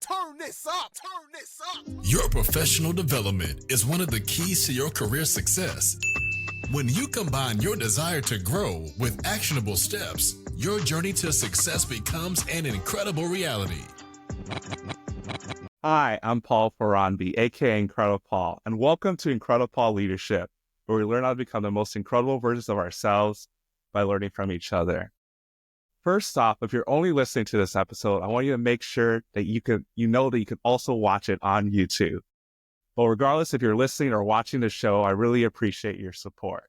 Turn this up, turn this up. Your professional development is one of the keys to your career success. When you combine your desire to grow with actionable steps, your journey to success becomes an incredible reality. Hi, I'm Paul Faronbi, aka IncrediPaul, and welcome to IncrediPaul Leadership, where we learn how to become the most incredible versions of ourselves by learning from each other. First off, if you're only listening to this episode, I want you to make sure that you can also watch it on YouTube. But regardless if you're listening or watching the show, I really appreciate your support.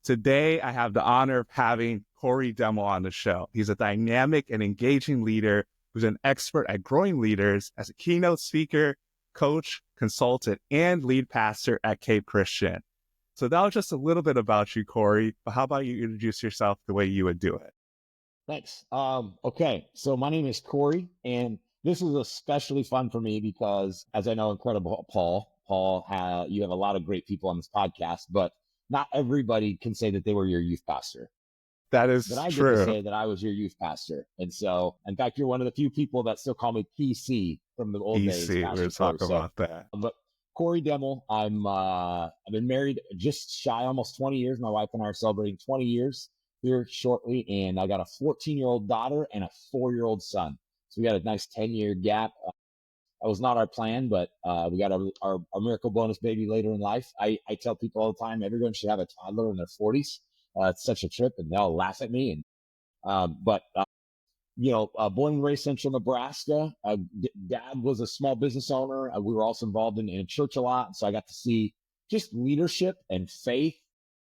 Today, I have the honor of having Cory Demmel on the show. He's a dynamic and engaging leader who's an expert at growing leaders as a keynote speaker, coach, consultant, and lead pastor at Cape Christian. So that was just a little bit about you, Cory, but how about you introduce yourself the way you would do it? Thanks. Okay, so my name is Cory, and this is especially fun for me because, as I know, IncrediPaul, you have a lot of great people on this podcast, but not everybody can say that they were your youth pastor. That is but I true. get to say that I was your youth pastor. And so, in fact, you're one of the few people that still call me PC from the old days. PC, we'll talk about that. But Cory Demmel, I've been married just shy, almost 20 years. My wife and I are celebrating 20 years here shortly. And I got a 14-year-old daughter and a 4-year-old son. So we got a nice 10-year gap. That was not our plan, but we got our miracle bonus baby later in life. I tell people all the time, everyone should have a toddler in their 40s. It's such a trip, and they'll laugh at me. And born and raised Central Nebraska. Dad was a small business owner. We were also involved in church a lot, so I got to see just leadership and faith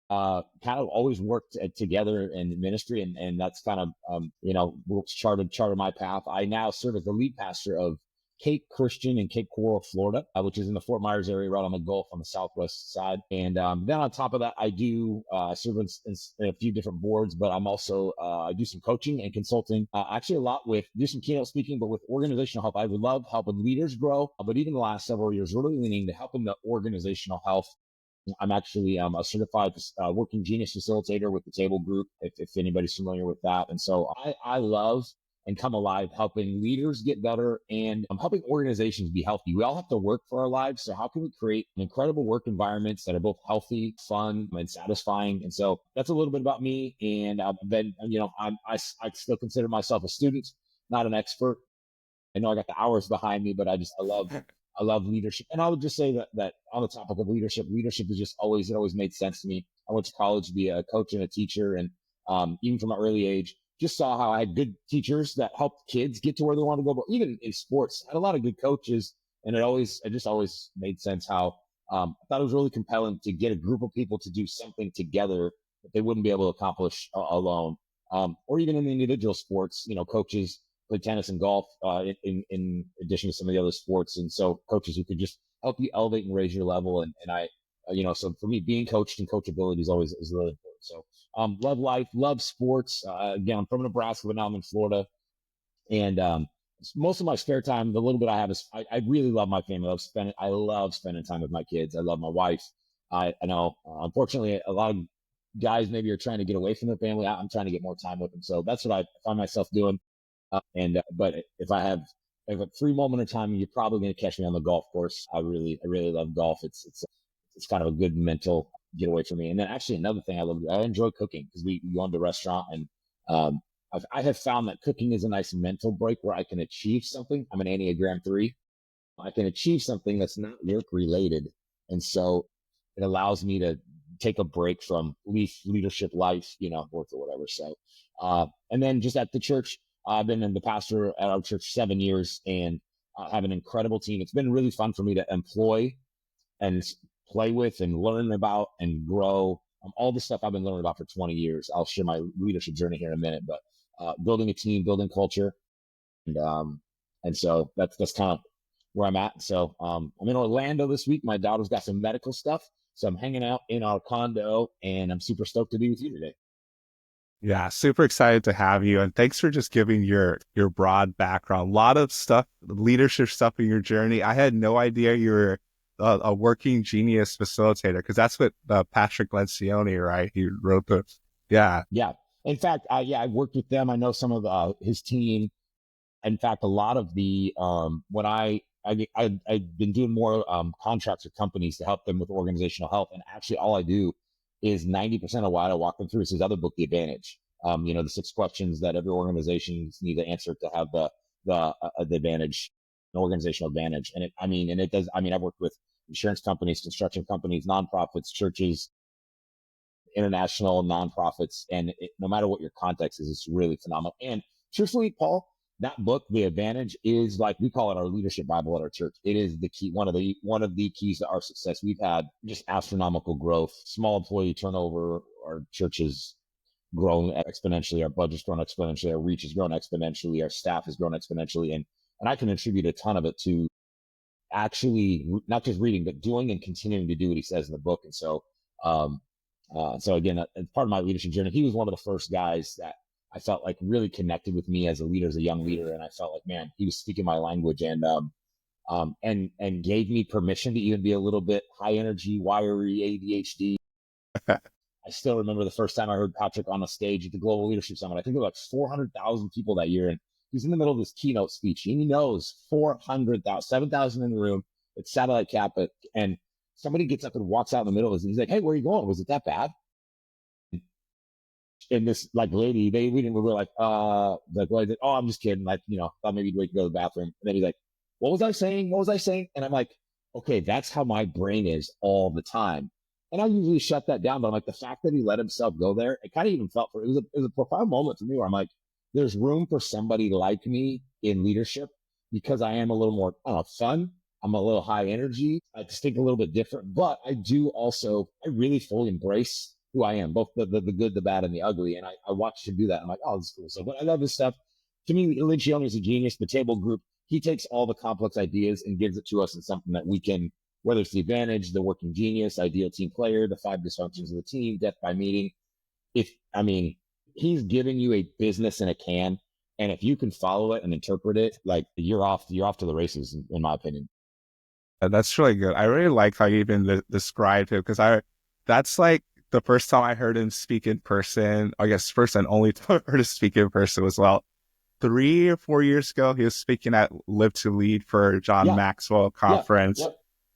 kind of always worked together in ministry, and that's kind of charted my path. I now serve as the lead pastor of Cape Christian in Cape Coral, Florida, which is in the Fort Myers area, right on the Gulf on the southwest side. And then on top of that, I do serve in a few different boards, but I'm also I do some coaching and consulting. Actually, a lot do some keynote speaking, but with organizational help. I would love helping leaders grow, but even the last several years, really leaning to helping the organizational health. I'm actually a certified working genius facilitator with the Table Group, if anybody's familiar with that. And so I love and come alive helping leaders get better and helping organizations be healthy. We all have to work for our lives. So how can we create incredible work environments that are both healthy, fun, and satisfying? And so that's a little bit about me. And then, I still consider myself a student, not an expert. I know I got the hours behind me, but I love leadership. And I would just say that on the topic of leadership is just always made sense to me. I went to college to be a coach and a teacher. And even from an early age, just saw how I had good teachers that helped kids get to where they want to go. But even in sports, I had a lot of good coaches. And it just always made sense how I thought it was really compelling to get a group of people to do something together that they wouldn't be able to accomplish alone. Or even in the individual sports, coaches play tennis and golf in addition to some of the other sports. And so coaches who could just help you elevate and raise your level. And I, so for me, being coached and coachability is really important. So love life, love sports. Again, I'm from Nebraska, but now I'm in Florida. And most of my spare time, the little bit I have is I really love my family. I love spending time with my kids. I love my wife. I know, unfortunately, a lot of guys maybe are trying to get away from their family. I'm trying to get more time with them. So that's what I find myself doing. But if I have a free moment of time, you're probably going to catch me on the golf course. I really love golf. It's kind of a good mental getaway for me. And then actually another thing I enjoy cooking because we go into a restaurant and I have found that cooking is a nice mental break where I can achieve something. I'm an Enneagram 3. I can achieve something that's not work related. And so it allows me to take a break from leadership life, work or whatever. So, and then just at the church, I've been the pastor at our church 7 years and have an incredible team. It's been really fun for me to employ and play with and learn about and grow all the stuff I've been learning about for 20 years. I'll share my leadership journey here in a minute, but building a team, building culture. And so that's kind of where I'm at. So I'm in Orlando this week. My daughter's got some medical stuff. So I'm hanging out in our condo and I'm super stoked to be with you today. Yeah, super excited to have you. And thanks for just giving your broad background. A lot of stuff, leadership stuff in your journey. I had no idea you were a working genius facilitator, because that's what Patrick Lencioni, right? He wrote the, Yeah. In fact, I worked with them. I know some of his team. in fact, a lot of the when I've been doing more contracts with companies to help them with organizational health, and actually all I do is 90% of what I walk them through is his other book, The Advantage. The 6 questions that every organization need to answer to have the advantage, the organizational advantage. And it does. I mean, I've worked with insurance companies, construction companies, nonprofits, churches, international nonprofits, and no matter what your context is, it's really phenomenal. And truthfully, Paul, that book, The Advantage, is like, we call it our leadership Bible at our church. It is the key, one of the keys to our success. We've had just astronomical growth, small employee turnover. Our church has grown exponentially. Our budget's grown exponentially. Our reach has grown exponentially. Our staff has grown exponentially, and I can attribute a ton of it to actually not just reading, but doing and continuing to do what he says in the book. And so again, part of my leadership journey, he was one of the first guys that I felt like really connected with me as a leader, as a young leader. And I felt like, man, he was speaking my language, and gave me permission to even be a little bit high energy, wiry, ADHD. I still remember the first time I heard Patrick on a stage at the Global Leadership Summit. I think there were like 400,000 people that year. And he's in the middle of this keynote speech. And he knows 400,000, 7,000 in the room. It's satellite cap. And somebody gets up and walks out in the middle of it. He's like, hey, where are you going? Was it that bad? And this like lady, we were like, oh, I'm just kidding. Like, thought maybe you'd wait to go to the bathroom. And then he's like, what was I saying? What was I saying? And I'm like, okay, that's how my brain is all the time. And I usually shut that down, but I'm like, the fact that he let himself go there, it kind of even felt it was a profound moment for me where I'm like, there's room for somebody like me in leadership because I am a little more fun. I'm a little high energy. I just think a little bit different, but I really fully embrace who I am, both the good, the bad, and the ugly. And I watched him do that. I'm like, oh, this is cool. So, but I love this stuff. To me, Lencioni is a genius. The Table Group, he takes all the complex ideas and gives it to us in something that we can, whether it's the advantage, the working genius, ideal team player, the 5 dysfunctions of the team, death by meeting. He's giving you a business in a can. And if you can follow it and interpret it, like you're off to the races, in my opinion. That's really good. I really like how you even described him, because that's like the first time I heard him speak in person. I guess first and only time I heard him speak in person was 3 or 4 years ago. He was speaking at Live to Lead for John Maxwell conference. Yeah.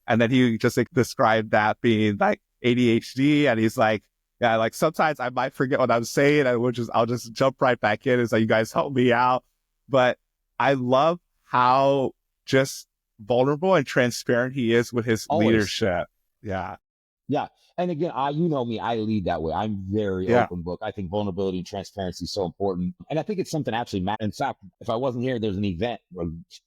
And then he just described that being like ADHD. And he's like, yeah, like sometimes I might forget what I'm saying. I'll just jump right back in. It's like, you guys help me out. But I love how just vulnerable and transparent he is with his leadership. Yeah. Yeah. And again, you know me, I lead that way. I'm very open book. I think vulnerability and transparency is so important. And I think it's something actually, in fact, if I wasn't here, there's an event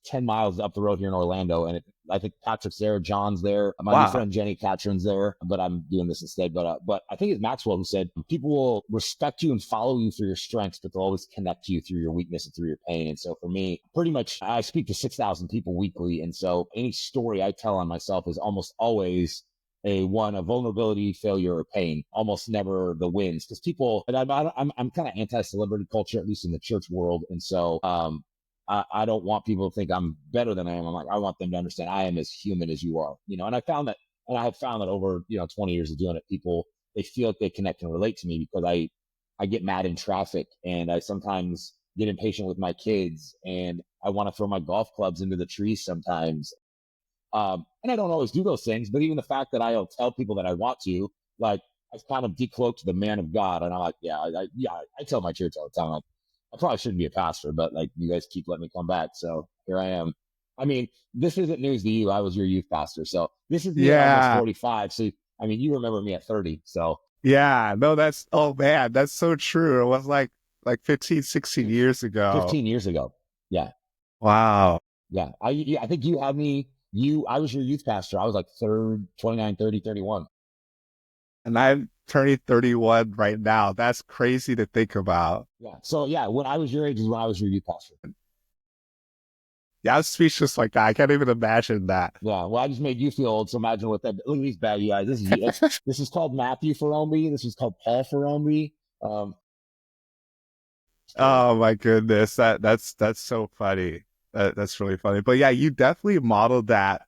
10 miles up the road here in Orlando. And I think Patrick's there, John's there, my new friend Jenny Catron's there, but I'm doing this instead. But I think it's Maxwell who said, people will respect you and follow you through your strengths, but they'll always connect to you through your weakness and through your pain. And so for me, pretty much, I speak to 6,000 people weekly. And so any story I tell on myself is almost always a vulnerability, failure, or pain, almost never the wins. Because people, and I'm kind of anti-celebrity culture, at least in the church world. And so I don't want people to think I'm better than I am. I want them to understand I am as human as you are, and I have found that over, 20 years of doing it, people, they feel like they connect and relate to me because I get mad in traffic, and I sometimes get impatient with my kids, and I want to throw my golf clubs into the trees sometimes. And I don't always do those things, but even the fact that I'll tell people that I want to, like, I've kind of decloaked the man of God. And I'm like, I tell my church all the time, like, I probably shouldn't be a pastor, but like, you guys keep letting me come back. So here I am. I mean, this isn't news to you. I was your youth pastor. So this is me at almost 45. So, I mean, you remember me at 30. So yeah, no, oh man, that's so true. It was like 15, 16 years ago. 15 years ago. Yeah. Wow. Yeah. I think you had me. I was your youth pastor. I was like 29, 30, 31. And I'm turning 31 right now. That's crazy to think about. Yeah. So yeah, when I was your age is when I was your youth pastor. Yeah, I'm speechless like that. I can't even imagine that. Yeah. Well, I just made you feel old. So imagine what that, look at these bad guys. This is called Matthew Faronbi. This is called Paul Faronbi. Oh my goodness. That's so funny. That's really funny. But yeah, you definitely modeled that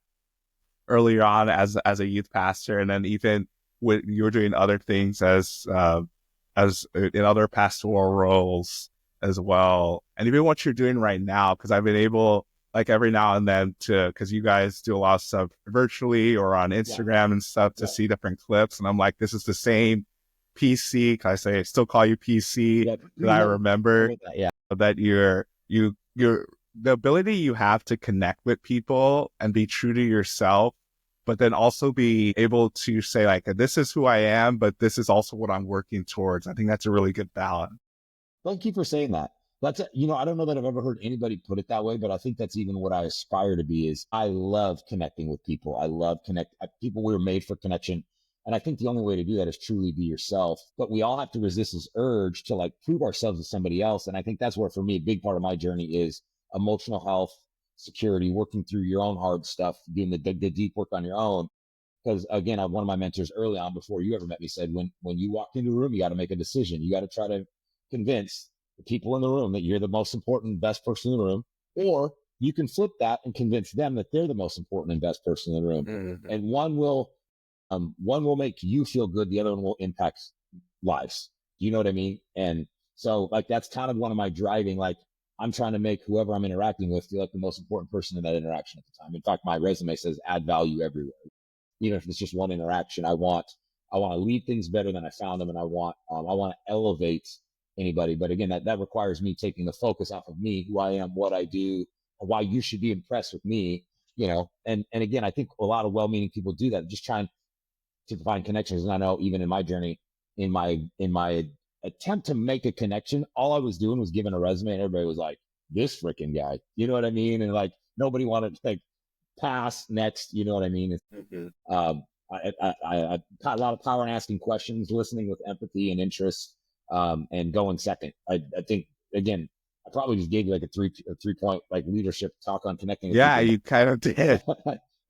earlier on as a youth pastor, and then even when you were doing other things as in other pastoral roles as well. And even what you're doing right now, because I've been able, like every now and then because you guys do a lot of stuff virtually or on Instagram and stuff to see different clips. And I'm like, this is the same PC. Can I still call you PC? That I remember that you're the ability you have to connect with people and be true to yourself, but then also be able to say like, this is who I am, but this is also what I'm working towards. I think that's a really good balance. Thank you for saying that. That's, I don't know that I've ever heard anybody put it that way, but I think that's even what I aspire to be. Is I love connecting with people. I love people. We were made for connection. And I think the only way to do that is truly be yourself. But we all have to resist this urge to like prove ourselves to somebody else. And I think that's where, for me, a big part of my journey is emotional health, security, working through your own hard stuff, doing the deep work on your own. Because again, one of my mentors early on, before you ever met me, said, when you walk into a room, you got to make a decision. You got to try to convince the people in the room that you're the most important, best person in the room, or you can flip that and convince them that they're the most important and best person in the room. Mm-hmm. And one will make you feel good. The other one will impact lives. You know what I mean? And so like, that's kind of one of my driving, like I'm trying to make whoever I'm interacting with feel like the most important person in that interaction at the time. In fact, my resume says add value everywhere. Even if it's just one interaction, I want to leave things better than I found them. And I want to elevate anybody. But again, that requires me taking the focus off of me, who I am, what I do, why you should be impressed with me, and again, I think a lot of well-meaning people do that, just trying to find connections. And I know even in my journey, in my attempt to make a connection, all I was doing was giving a resume and everybody was like, this freaking guy, you know what I mean? And like, nobody wanted to like pass next, you know what I mean? Mm-hmm. I got a lot of power in asking questions, listening with empathy and interest, and going second. I think, again, I probably just gave you like a 3-point like leadership talk on connecting. Yeah, you kind of did.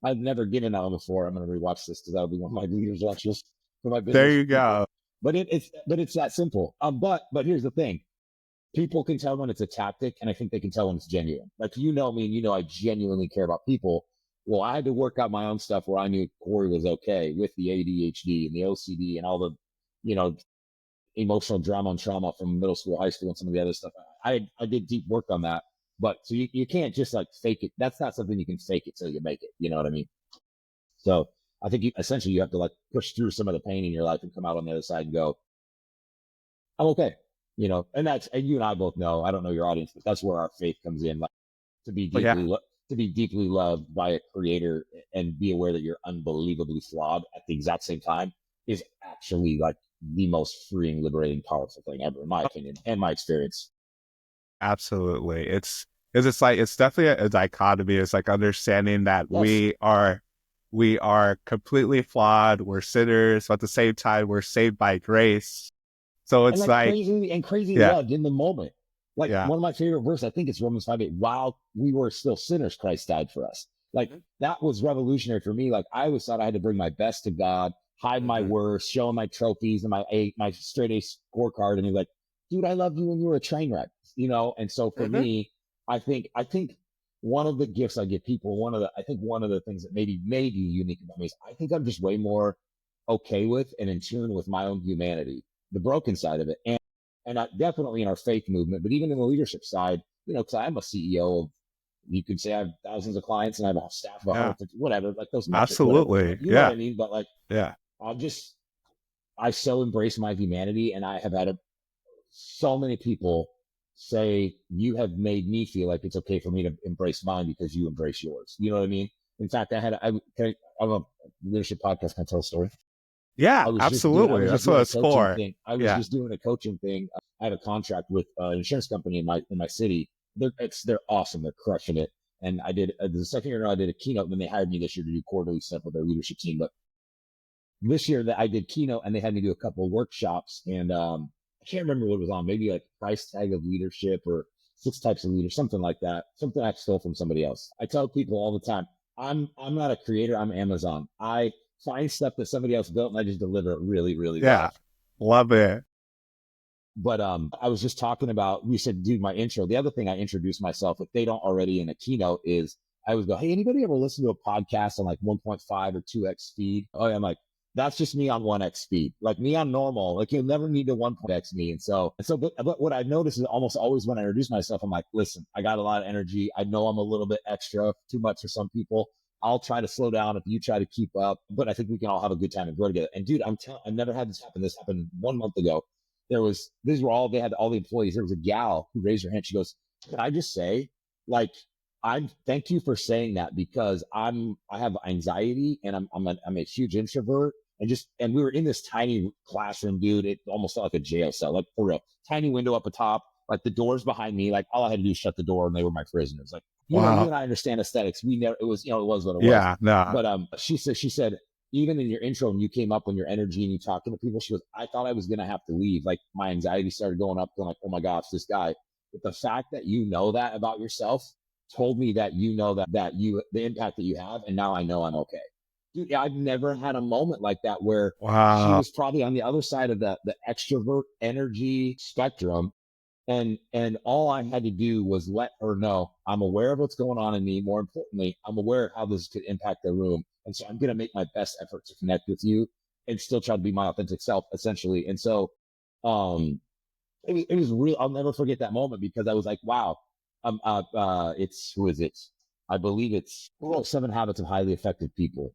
I've never given that one before. I'm going to rewatch this because that'll be one of my leaders lectures for my business. There you go. But it's that simple. But here's the thing. People can tell when it's a tactic, and I think they can tell when it's genuine. Like, me and I genuinely care about people. Well, I had to work out my own stuff where I knew Cory was okay with the ADHD and the OCD and all the, emotional drama and trauma from middle school, high school, and some of the other stuff. I did deep work on that. But so you can't just like fake it. That's not something you can fake it till you make it. You know what I mean? So I think essentially you have to like push through some of the pain in your life and come out on the other side and go, I'm okay. And you and I both know, I don't know your audience, but that's where our faith comes in. Like to be deeply loved by a creator and be aware that you're unbelievably flawed at the exact same time is actually like the most freeing, liberating, powerful thing ever, in my opinion and my experience. Absolutely. It's definitely a dichotomy. It's like understanding that we are completely flawed. We're sinners, but at the same time, we're saved by grace. So it's crazy loved in the moment. Like one of my favorite verses, I think it's Romans 5:8. While we were still sinners, Christ died for us. Like that was revolutionary for me. Like I always thought I had to bring my best to God, hide my worst, show him my trophies and my straight A scorecard. And he's like, dude, I loved you when you were a train wreck, And so for me, I think one of the gifts I give people, one of the things that maybe unique about me is I think I'm just way more okay with and in tune with my own humanity, the broken side of it. And definitely in our faith movement, but even in the leadership side, because I'm a CEO of, you could say I have thousands of clients and I have a staff of 150, whatever, like those metrics. Absolutely. Whatever, you know what I mean? But like, I so embrace my humanity, and I have had so many people say, you have made me feel like it's okay for me to embrace mine because you embrace yours. You know what I mean? In fact, I'm a leadership podcast. Can I tell a story? Yeah, absolutely. That's what it's for. I was just doing a coaching thing. I have a contract with an insurance company in my city. They're awesome. They're crushing it. And I did the second year I did a keynote, and then they hired me this year to do quarterly stuff with their leadership team. But this year that I did keynote, and they had me do a couple of workshops, and I can't remember what it was on. Maybe like price tag of leadership or 6 types of leaders, something like that. Something I stole from somebody else. I tell people all the time, I'm not a creator. I'm Amazon. I find stuff that somebody else built and I just deliver it really, really well. Love it. But I was just talking about, we said, dude, my intro. The other thing I introduced myself, if they don't already in a keynote, is I would go, hey, anybody ever listen to a podcast on like 1.5 or 2x speed? Oh, yeah. I'm like, that's just me on 1x speed. Like me on normal, like you'll never need to 1x me. But what I've noticed is almost always when I introduce myself, I'm like, listen, I got a lot of energy. I know I'm a little bit extra, too much for some people. I'll try to slow down if you try to keep up, but I think we can all have a good time and grow together. And dude, I've never had this happen. This happened 1 month ago. They had all the employees. There was a gal who raised her hand. She goes, can I just say, like, thank you for saying that, because I have anxiety and I'm a huge introvert, and we were in this tiny classroom, dude. It almost felt like a jail cell, like for real. Tiny window up atop, like the doors behind me, like all I had to do was shut the door and they were my prisoners. Like, you Wow. and I understand aesthetics. It was what it was. Yeah, no. But she said, even in your intro, when you came up, when your energy and you talking to people, she goes, I thought I was gonna have to leave. Like my anxiety started going up, going like, oh my gosh, this guy. But the fact that you know that about yourself told me that you know that you the impact that you have, and now I know I'm okay. Dude, I've never had a moment like that where she was probably on the other side of the extrovert energy spectrum. And all I had to do was let her know I'm aware of what's going on in me. More importantly, I'm aware of how this could impact the room. And so I'm going to make my best effort to connect with you and still try to be my authentic self, essentially. And so, it was real. I'll never forget that moment, because I was like, wow, who is it? I believe it's 7 Habits of Highly Effective People.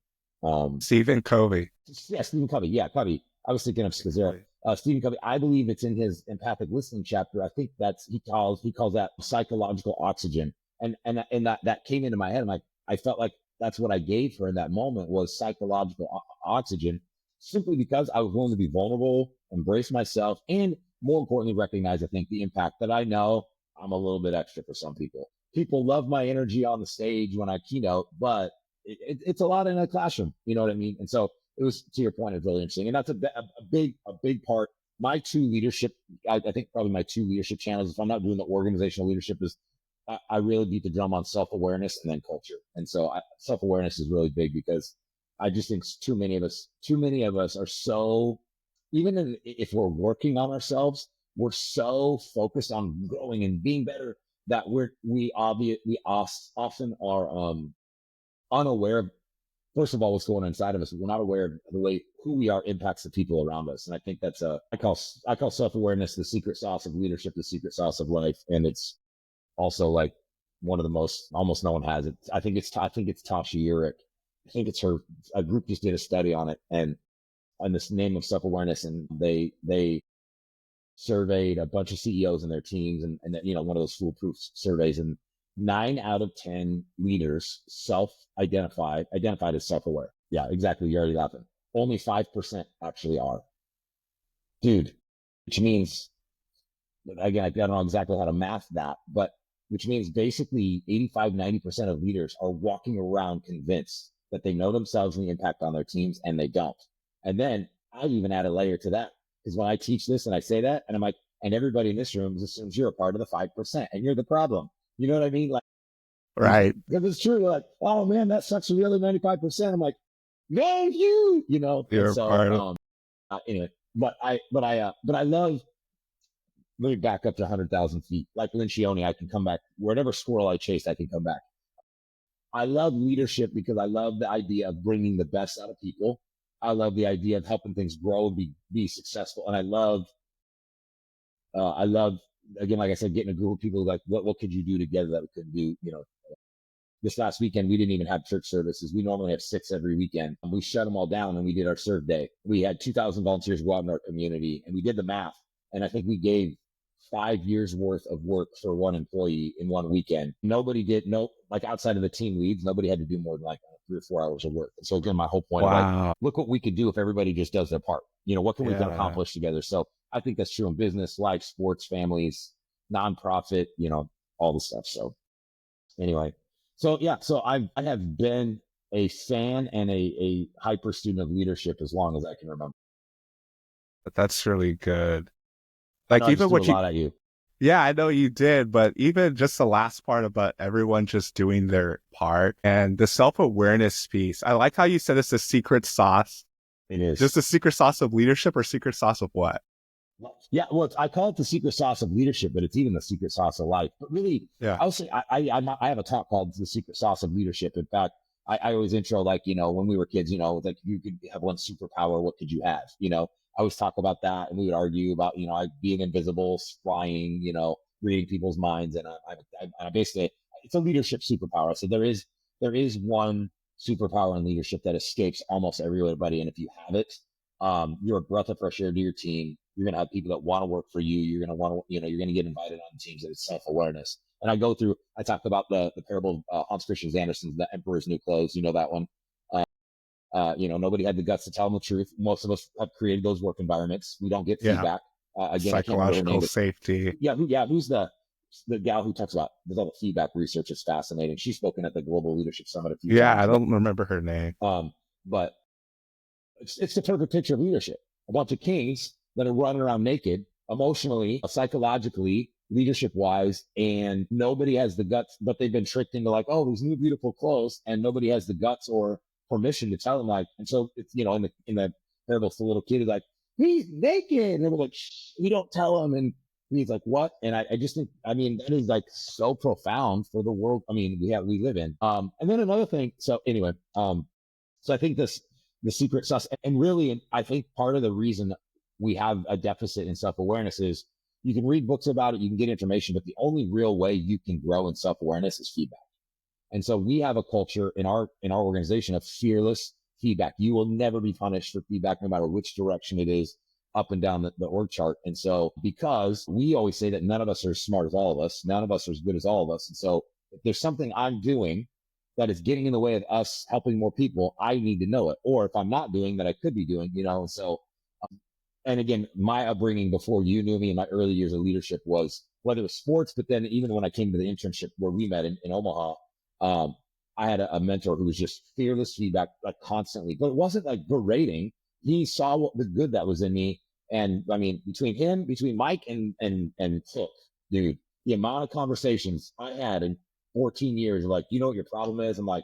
Stephen Covey. Yeah, Stephen Covey. Yeah, Covey. I was thinking of Scazzera. Stephen Covey. I believe it's in his empathic listening chapter. I think he calls that psychological oxygen, and that came into my head. I felt like that's what I gave her in that moment, was psychological oxygen, simply because I was willing to be vulnerable, embrace myself, and more importantly, recognize, I think, the impact that I know I'm a little bit extra for some people. People love my energy on the stage when I keynote, but it's a lot in a classroom. You know what I mean? And so it was, to your point, it's really interesting. And that's a big part. My two leadership, I think probably my two leadership channels, if I'm not doing the organizational leadership, is I really beat the drum on self-awareness and then culture. And so self-awareness is really big, because I just think too many of us are so, even if we're working on ourselves, we're so focused on growing and being better that we often are unaware of, first of all, what's going on inside of us. We're not aware of the way who we are impacts the people around us. And I think that's I call self-awareness the secret sauce of leadership, the secret sauce of life. And it's also like one of the most, almost no one has it. I think it's Tasha Eurich. I think it's a group just did a study on it, and on this name of self-awareness. And they surveyed a bunch of CEOs and their teams, and one of those foolproof surveys, and 9 out of 10 leaders identified as self-aware. Yeah, exactly. You're already laughing. Only 5% actually are. Dude, which means, again, I don't know exactly how to math that, but which means basically 85-90% of leaders are walking around convinced that they know themselves and the impact on their teams, and they don't. And then I even add a layer to that, because when I teach this and I say that, and I'm like, and everybody in this room assumes you're a part of the 5%, and you're the problem. You know what I mean? Like, right. Because it's true. You're like, oh man, that sucks for the other 95%. I'm like, no, you know. You're and so, part of. Anyway, but I love. Let me back up to 100,000 feet. Like Lencioni, I can come back. Whatever squirrel I chased, I can come back. I love leadership because I love the idea of bringing the best out of people. I love the idea of helping things grow, be successful, and I love, again, like I said, getting a group of people like, what could you do together that we couldn't do? This last weekend, we didn't even have church services. We normally have 6 every weekend. We shut them all down, and we did our serve day. We had 2,000 volunteers go out in our community, and we did the math. And I think we gave 5 years worth of work for one employee in one weekend. Nobody did, like outside of the team leads, nobody had to do more than like 3 or 4 hours of work. And so again, my whole point, Wow. look what we could do if everybody just does their part. What can we accomplish together? So I think that's true in business, life, sports, families, nonprofit, all the stuff. So anyway, so I have been a fan and a hyper student of leadership as long as I can remember. That's really good. Like, even what you, a lot at you. Yeah, I know you did, but even just the last part about everyone just doing their part and the self-awareness piece. I like how you said it's the secret sauce. It is. Just the secret sauce of leadership, or secret sauce of what? Yeah, well, I call it the secret sauce of leadership, but it's even the secret sauce of life. But really, I would say I have a talk called The Secret Sauce of Leadership. In fact, I always intro like, when we were kids, like you could have one superpower, what could you have? I always talk about that, and we would argue about, being invisible, flying, reading people's minds. And I basically, it's a leadership superpower. So there is one superpower in leadership that escapes almost everybody. And if you have it, you're a breath of fresh air to your team. You're going to have people that want to work for you. You're going to want to, you're going to get invited on teams. That it's self-awareness. And I talked about the parable of Hans Christian Andersen's The Emperor's New Clothes. You know that one. Nobody had the guts to tell them the truth. Most of us have created those work environments. We don't get feedback. Again, I can't remember her name. Safety. Who's the gal who talks about there's all the feedback research is fascinating. She's spoken at the Global Leadership Summit a few times. I don't remember her name. But it's the perfect picture of leadership. A bunch of kings that are running around naked, emotionally, psychologically, leadership wise, and nobody has the guts, but they've been tricked into like, oh, these new beautiful clothes, and nobody has the guts or permission to tell them, like, and so it's, in the parable, it's the little kid is like, he's naked, and we're like, shh, we don't tell him, and he's like, what? And I just think, that is like so profound for the world. We live in. And then another thing. So anyway, so I think the secret sauce, and really, I think part of the reason we have a deficit in self-awareness is you can read books about it, you can get information, but the only real way you can grow in self-awareness is feedback. And so we have a culture in our organization of fearless feedback. You will never be punished for feedback, no matter which direction it is, up and down the org chart. And so, because we always say that none of us are as smart as all of us, none of us are as good as all of us. And so if there's something I'm doing that is getting in the way of us helping more people, I need to know it. Or if I'm not doing that, I could be doing, and so, and again, my upbringing before you knew me in my early years of leadership was, whether it was sports, but then even when I came to the internship where we met in Omaha, I had a mentor who was just fearless feedback, like constantly, but it wasn't like berating. He saw what the good that was in me. And between Mike and Hook, dude, the amount of conversations I had in 14 years, like, you know what your problem is? I'm like,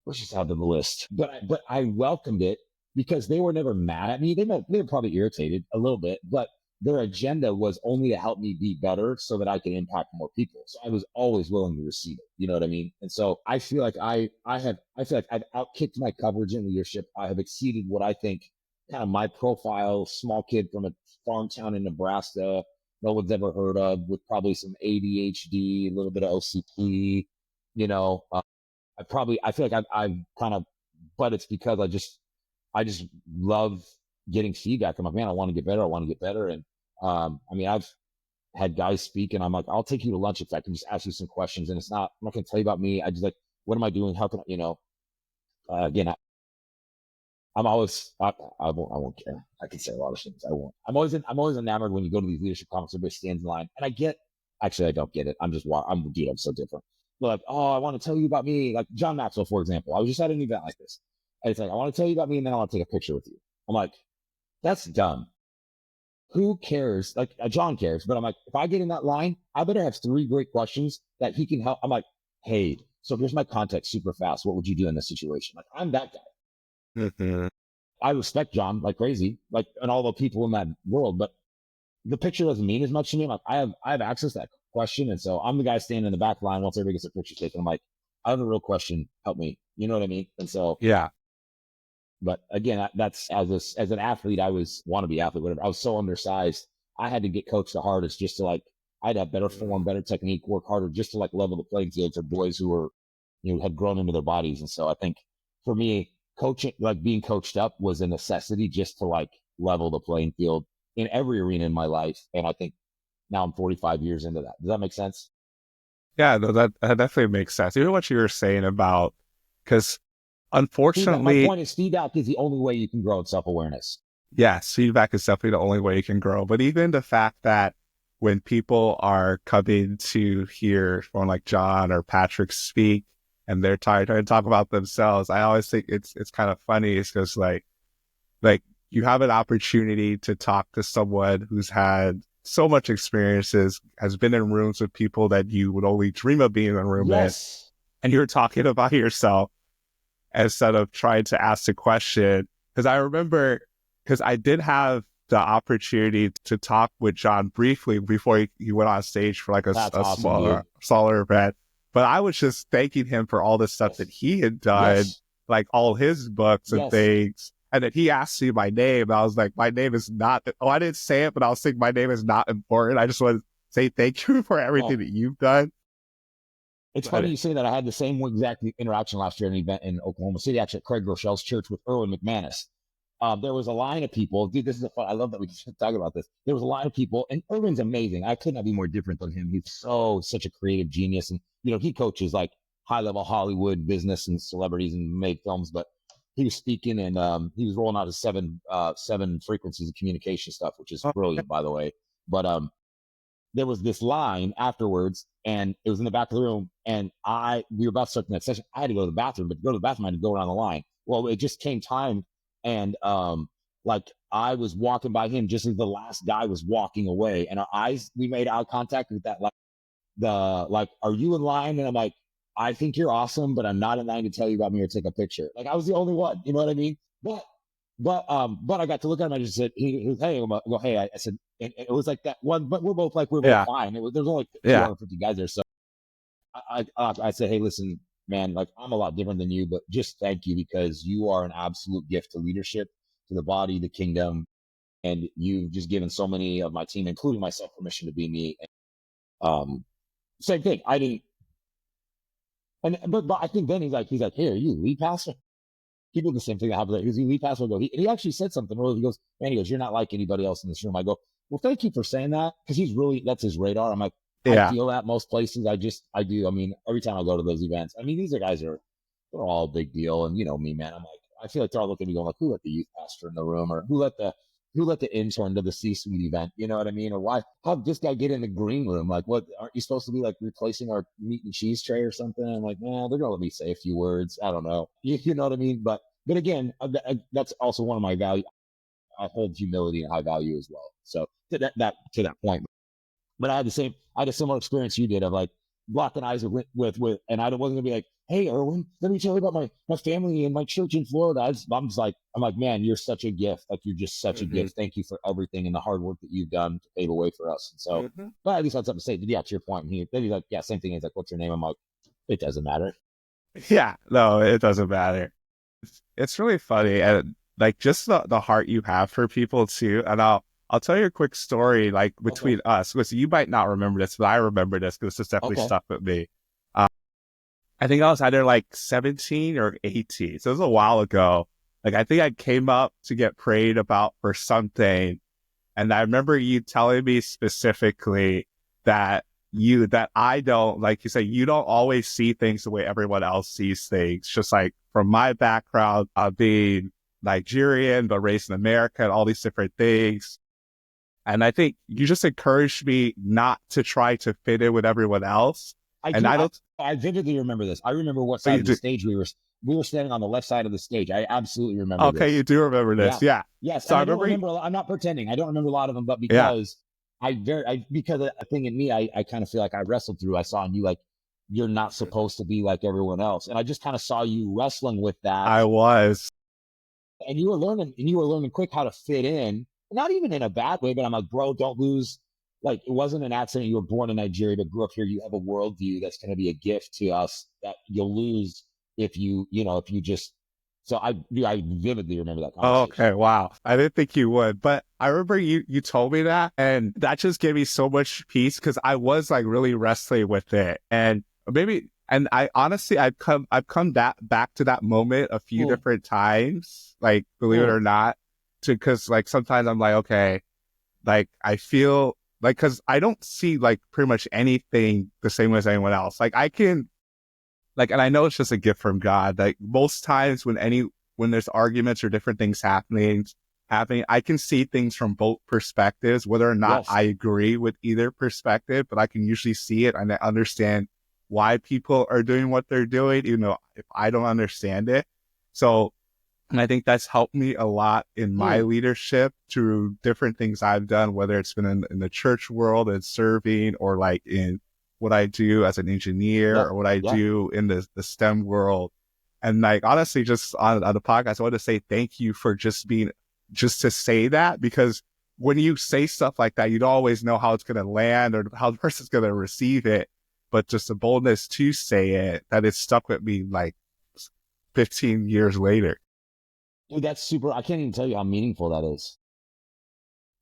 let's just have the list. But I welcomed it because they were never mad at me. They were probably irritated a little bit, but their agenda was only to help me be better so that I could impact more people. So I was always willing to receive it. You know what I mean? And so I feel like I've outkicked my coverage in leadership. I have exceeded what I think kind of my profile, small kid from a farm town in Nebraska, no one's ever heard of, with probably some ADHD, a little bit of OCD, I feel like I've kind of, but it's because I just love getting feedback. I'm like, man, I want to get better. And I've had guys speak, and I'm like, I'll take you to lunch if I can just ask you some questions. And I'm not going to tell you about me. I just like, what am I doing? How can I, again, I'm always, I won't care. I can say a lot of things. I won't. I'm always enamored when you go to these leadership conferences, everybody stands in line, and I don't get it. I'm so different. They're like, oh, I want to tell you about me. Like John Maxwell, for example. I was just at an event like this. And it's like, I want to tell you about me, and then I want to take a picture with you. I'm like, that's dumb. Who cares? Like, John cares, but I'm like, if I get in that line, I better have 3 great questions that he can help. I'm like, hey, so here's my context super fast. What would you do in this situation? Like, I'm that guy. Mm-hmm. I respect John like crazy, like, and all the people in that world, but the picture doesn't mean as much to me. Like, I have access to that question. And so I'm the guy standing in the back line once everybody gets their picture taken. I'm like, I have a real question. Help me. You know what I mean? And so, yeah. But again, that's as an athlete, I wannabe athlete, whatever. I was so undersized. I had to get coached the hardest just to I'd have better form, better technique, work harder just to level the playing field for boys who were, had grown into their bodies. And so I think for me, coaching, being coached up was a necessity just to level the playing field in every arena in my life. And I think now I'm 45 years into that. Does that make sense? Yeah, no, that definitely makes sense. Even what you were saying about, because unfortunately, my point is feedback is the only way you can grow in self-awareness. Yes, feedback is definitely the only way you can grow. But even the fact that when people are coming to hear from like John or Patrick speak, and they're trying to talk about themselves, I always think it's kind of funny. It's because like you have an opportunity to talk to someone who's had so much experiences, has been in rooms with people that you would only dream of being in a room with, and you're talking about yourself instead of trying to ask the question. Because I remember, because I did have the opportunity to talk with John briefly before he went on stage for like a awesome, smaller event. but I was just thanking him for all the stuff that he had done, Yes. like all his books and Yes. things. And then he asked me my name. And I was like, my name is not, oh, I didn't say it, but I was thinking my name is not important. I just want to say thank you for everything that you've done. It's funny you say that. I had the same exact interaction last year at an event in Oklahoma City, actually at Craig Rochelle's church with Erwin McManus. There was a line of people. Dude, this is fun. I love that we can talk about this. There was a line of people, and Erwin's amazing. I could not be more different than him. He's such a creative genius, and he coaches like high level Hollywood business and celebrities and made films. But he was speaking, and he was rolling out his seven frequencies of communication stuff, which is brilliant, by the way. But there was this line afterwards, and it was in the back of the room, and we were about to start the next session. I had to go to the bathroom, but to go to the bathroom, I had to go around the line. Well, it just came time, and like I was walking by him just as the last guy was walking away, and we made eye contact with that, like, are you in line? And I'm like, I think you're awesome, but I'm not in line to tell you about me or take a picture. Like, I was the only one, you know what I mean? But I got to look at him. I just said, he was, hey, I said, and it was like that one, but we're both both fine. There's only 250 guys there. So I said, hey, listen, man, like, I'm a lot different than you, but just thank you, because you are an absolute gift to leadership, to the body, the kingdom. And you've just given so many of my team, including myself, permission to be me. And, same thing. I didn't, but I think then he's like, hey, are you lead pastor? He did the same thing that happened. He was lead pastor. He actually said something earlier. He goes, man, you're not like anybody else in this room. I go, well, thank you for saying that, because that's his radar. I'm like, I feel that most places. I do. I mean, every time I go to those events, I mean, these guys they're all a big deal. And me, man, I'm like, I feel like they're all looking at me going like, who let the youth pastor in the room, or who let the intern to the C-suite event? You know what I mean? Or how did this guy get in the green room? Like, what, aren't you supposed to be like replacing our meat and cheese tray or something? I'm like, nah, they're gonna let me say a few words. I don't know. You know what I mean? But again, that's also one of my values. I hold humility and high value as well. So to that point. But I had a similar experience you did of like blocking eyes with, and I wasn't gonna be like, hey, Erwin, let me tell you about my family and my church in Florida. I'm like, man, you're such a gift. Like, you're just such a gift. Thank you for everything and the hard work that you've done to pave a way for us. And so, but at least I had something to say. But yeah, to your point, then he's like, yeah, same thing. He's like, what's your name? I'm like, it doesn't matter. Yeah, no, it doesn't matter. It's really funny, and like just the heart you have for people too. And I'll tell you a quick story, like between us, because you might not remember this, but I remember this because this definitely stuck with me. I think I was either like 17 or 18, so it was a while ago. Like, I think I came up to get prayed about for something, and I remember you telling me specifically that I don't, like you say, you don't always see things the way everyone else sees things. Just like from my background of being Nigerian, but raised in America and all these different things. And I think you just encouraged me not to try to fit in with everyone else. I vividly remember this. I remember what side of the stage we were standing on the left side of the stage. I absolutely remember this. Okay, you do remember this. Yeah. Yes. So I don't remember, I'm not pretending. I don't remember a lot of them, but because because a thing in me, I kind of feel like I wrestled through. I saw in you, like, you're not supposed to be like everyone else. And I just kind of saw you wrestling with that. I was. And you were learning quick how to fit in, not even in a bad way, but I'm like, bro, don't lose. Like, it wasn't an accident. You were born in Nigeria, but grew up here. You have a worldview that's going to be a gift to us that you'll lose if you just. So I vividly remember that conversation. Okay, wow. I didn't think you would, but I remember you told me that, and that just gave me so much peace, because I was like really wrestling with it. And I honestly, I've come back to that moment a few different times, like, believe it or not, because like sometimes I'm like, okay, like I feel like, because I don't see like pretty much anything the same way as anyone else. Like, I can, like, and I know it's just a gift from God. Like, most times when there's arguments or different things happening, I can see things from both perspectives, whether or not I agree with either perspective, but I can usually see it and I understand why people are doing what they're doing, even though if I don't understand it. So, and I think that's helped me a lot in my leadership through different things I've done, whether it's been in the church world and serving, or like in what I do as an engineer, or what I do in the STEM world. And like, honestly, just on the podcast, I want to say thank you for just to say that, because when you say stuff like that, you don't always know how it's going to land or how the person's going to receive it. but just the boldness to say it, that it stuck with me like 15 years later. Dude, that's super. I can't even tell you how meaningful that is.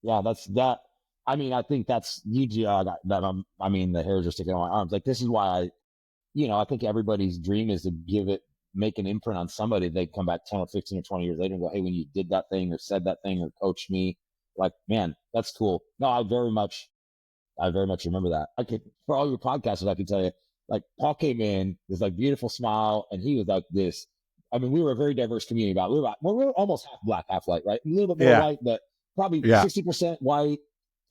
Yeah, that's that. I mean, I think that's you. I mean, the hairs are sticking on my arms. Like, this is why I think everybody's dream is to make an imprint on somebody. They come back 10 or 15 or 20 years later and go, hey, when you did that thing or said that thing or coached me, like, man, that's cool. No, I very much remember that. For all your podcasters, I can tell you, like, Paul came in, this like beautiful smile, and he was like this. I mean, we were a very diverse community. We were almost half black, half white, right? A little bit more white, but probably 60% white,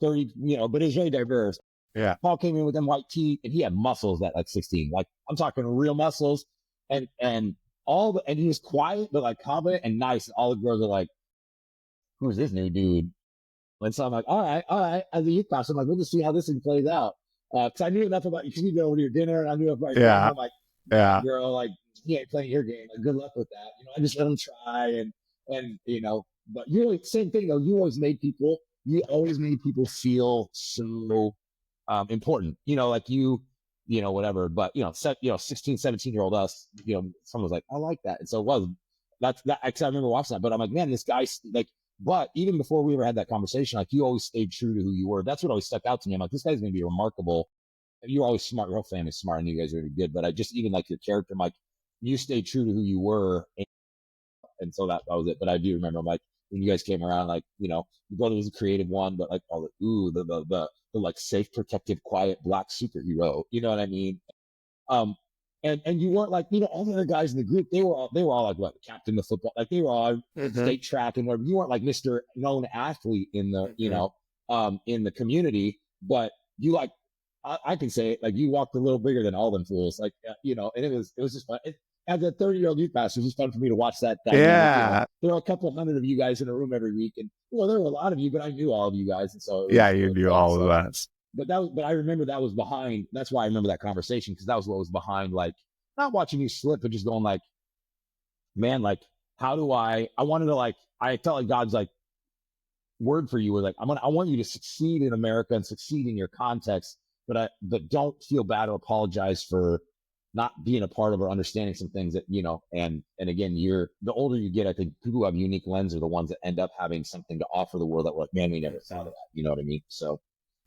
30, but it was very diverse. Yeah. Paul came in with them white teeth, and he had muscles at like 16. Like, I'm talking real muscles, and he was quiet but like confident and nice. And all the girls are like, "Who's this new dude?" And so I'm like, all right. As a youth pastor, I'm like, we'll just see how this thing plays out. Because I knew enough about you. Because you go over to your dinner, and I knew about your game. I'm like, girl, like, he ain't playing your game. Like, good luck with that. I just let him try, and but you're like, same thing though. You always made people feel so important. Like whatever. But 16, 17-year-old us, someone was like, I like that, and so it was. That's that. Cause I remember watching that, but I'm like, man, this guy's like. But even before we ever had that conversation, like, you always stayed true to who you were. That's what always stuck out to me. I'm like, this guy's going to be remarkable. And you're always smart. Your whole family's smart. I knew you guys were really good. But I just, even like your character, I'm like, you stayed true to who you were. And so that was it. But I do remember, I'm like, when you guys came around, like, your brother was a creative one, but like, the like safe, protective, quiet black superhero. You know what I mean? And you weren't like, all the other guys in the group, they were all like, what, captain of football, like they were all state track and whatever. You weren't like Mr. known athlete in the, in the community, but you like, I can say it, like, you walked a little bigger than all them fools, like, and it was just fun. As a 30-year-old youth pastor, it was just fun for me to watch that. There were a couple hundred of you guys in a room every week, and there were a lot of you, but I knew all of you guys, and so you knew all of us. But I remember that was behind. That's why I remember that conversation, because that was what was behind. Like, not watching you slip, but just going like, man, like, how do I wanted to, like, I felt like God's like word for you was like, I want you to succeed in America and succeed in your context, but don't feel bad or apologize for not being a part of or understanding some things that, and again, the older you get, I think people who have unique lens are the ones that end up having something to offer the world that we're like, man, we never thought of that. You know what I mean? So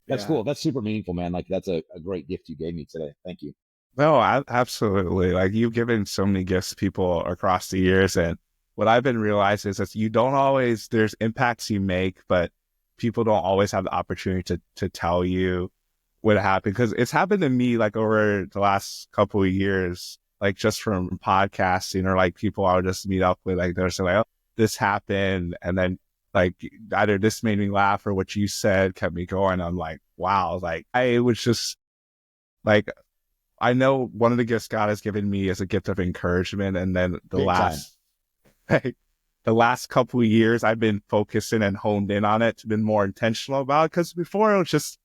that's cool. That's super meaningful, man. Like, that's a great gift you gave me today. Thank you. No, absolutely. Like, you've given so many gifts to people across the years. And what I've been realizing is that you don't always, there's impacts you make, but people don't always have the opportunity to tell you what happened. Because it's happened to me, like, over the last couple of years, like, just from podcasting, or like people I would just meet up with, like, they're saying like, oh, this happened. And then, like, either this made me laugh or what you said kept me going. I'm like, wow. Like, I was just like, I know one of the gifts God has given me is a gift of encouragement. And then the last couple of years, I've been focusing and honed in on it, been more intentional about it. Because before, it was just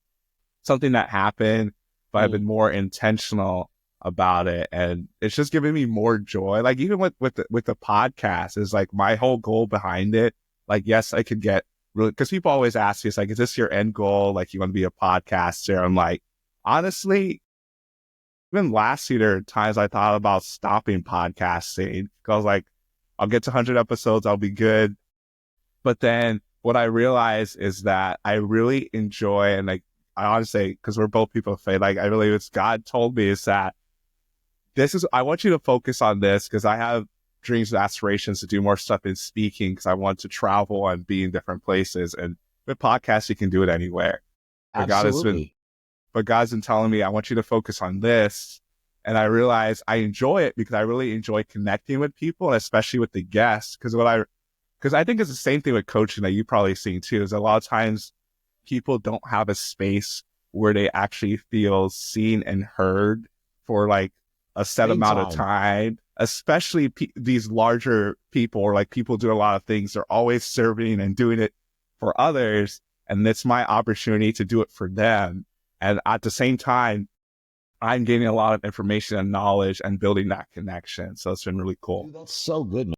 something that happened, but I've been more intentional about it. And it's just giving me more joy. Like, even with the podcast, is like, my whole goal behind it. Like, yes, I could get really, because people always ask me, it's like, is this your end goal? Like, you want to be a podcaster? I'm like, honestly, even last year, there are times I thought about stopping podcasting, because I was like, I'll get to 100 episodes, I'll be good. But then what I realized is that I really enjoy, and like, I honestly, because we're both people of faith, like, I really, what God told me is that I want you to focus on this, because I have dreams and aspirations to do more stuff in speaking, because I want to travel and be in different places. And with podcasts, you can do it anywhere. Absolutely. But God's been telling me, I want you to focus on this. And I realize I enjoy it because I really enjoy connecting with people, and especially with the guests. Because I think it's the same thing with coaching that you probably seen too, is a lot of times people don't have a space where they actually feel seen and heard for like a set amount of time, especially these larger people, or like people do a lot of things. They're always serving and doing it for others. And it's my opportunity to do it for them. And at the same time, I'm gaining a lot of information and knowledge and building that connection. So it's been really cool. Dude, that's so good, man.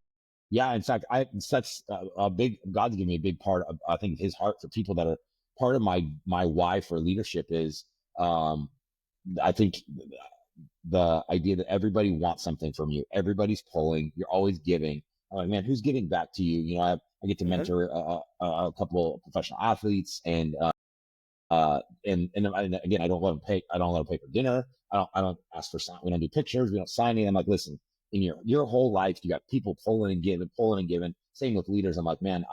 Yeah. In fact, that's a big, God's given me a big part of, I think, his heart for people that are part of my why for leadership is, I think the idea that everybody wants something from you, everybody's pulling, you're always giving. I'm like, man, who's giving back to you? You know, I get to mentor a couple of professional athletes, and again, I don't let them pay. I don't let them pay for dinner. I don't ask for sign. We don't do pictures. We don't sign anything. I'm like, listen, in your whole life, you got people pulling and giving, pulling and giving. Same with leaders. I'm like, man,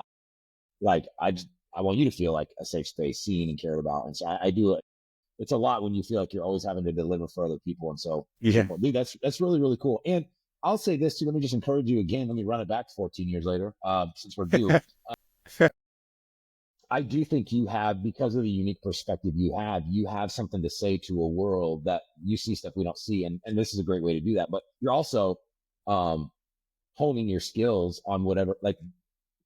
I want you to feel like a safe space, seen and cared about. And so I do it. It's a lot when you feel like you're always having to deliver for other people. And so, Yeah. dude, that's really, really cool. And I'll say this too. Let me just encourage you again. Let me run it back 14 years later, since we're due. I do think you have, because of the unique perspective you have something to say to a world that you see stuff we don't see. And this is a great way to do that. But you're also honing your skills on whatever, like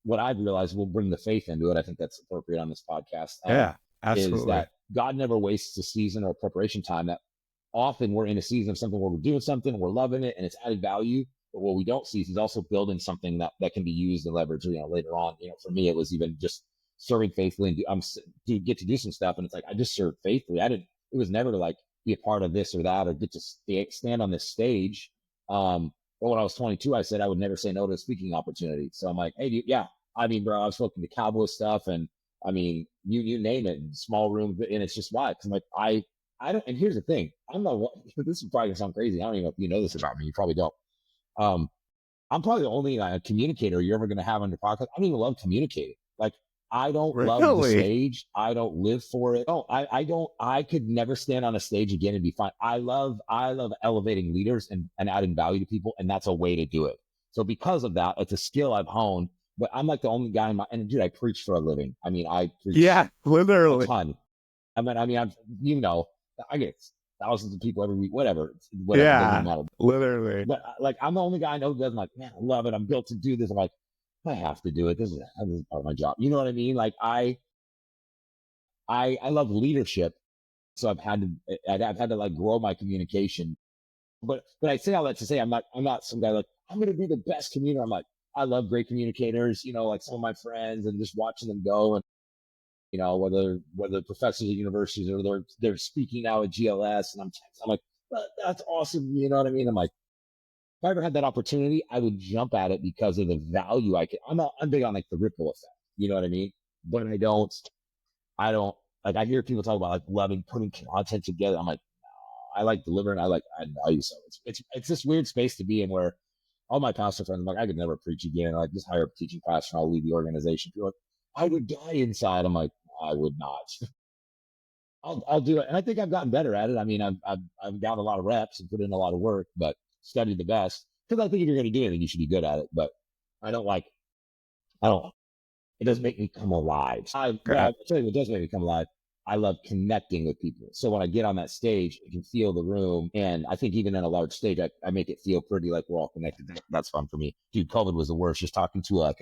what I've realized, will bring the faith into it. I think that's appropriate on this podcast. Yeah, absolutely. Is that God never wastes a season or a preparation time. That often we're in a season of something where we're doing something, we're loving it, and it's added value. But what we don't see is he's also building something that can be used and leveraged, later on. For me, it was even just serving faithfully and do get to do some stuff. And it's like, I just served faithfully. It was never to like be a part of this or that, or get to stand on this stage. But when I was 22, I said I would never say no to a speaking opportunity. So I'm like, hey, dude, yeah. I mean, bro, I was looking to cowboy stuff, and I mean, you name it, small room, and it's just why. Because I'm like, I don't. And here's the thing, I'm not. This is probably gonna sound crazy. I don't even know if you know this about me. You probably don't. I'm probably the only communicator you're ever gonna have on your podcast. I don't even love communicating. Like, I don't love the stage. I don't live for it. Oh, I don't. I could never stand on a stage again and be fine. I love elevating leaders and adding value to people, and that's a way to do it. So because of that, it's a skill I've honed. But I'm like the only guy in and dude, I preach for a living. I mean, I preach literally a ton. I mean, I get thousands of people every week, whatever. Yeah, literally. But like, I'm the only guy I know who does. I'm like, man, I love it. I'm built to do this. I'm like, I have to do it. This is part of my job. You know what I mean? Like, I love leadership, so I've had to like grow my communication. But I say all that to say I'm not some guy like, I'm going to be the best communicator. I'm like, I love great communicators. Like some of my friends, and just watching them go, and whether professors at universities or they're speaking now at GLS, and I'm like, that's awesome. You know what I mean? I'm like, if I ever had that opportunity, I would jump at it because of the value I could. I'm big on like the ripple effect. You know what I mean? But I don't like. I hear people talk about like loving putting content together. I'm like, no, I like delivering. I value. So it's this weird space to be in where all my pastor friends, I'm like, I could never preach again. Like, just hire a teaching pastor and I'll lead the organization. People are like, I would die inside. I'm like, I would not. I'll do it. And I think I've gotten better at it. I mean, I've got a lot of reps and put in a lot of work, but studied the best, because I think if you're going to do anything, you should be good at it. But I don't, it doesn't make me come alive. I'll tell you what does make me come alive. I love connecting with people. So when I get on that stage, I can feel the room. And I think even in a large stage, I make it feel pretty like we're all connected. That's fun for me. Dude, COVID was the worst. Just talking to a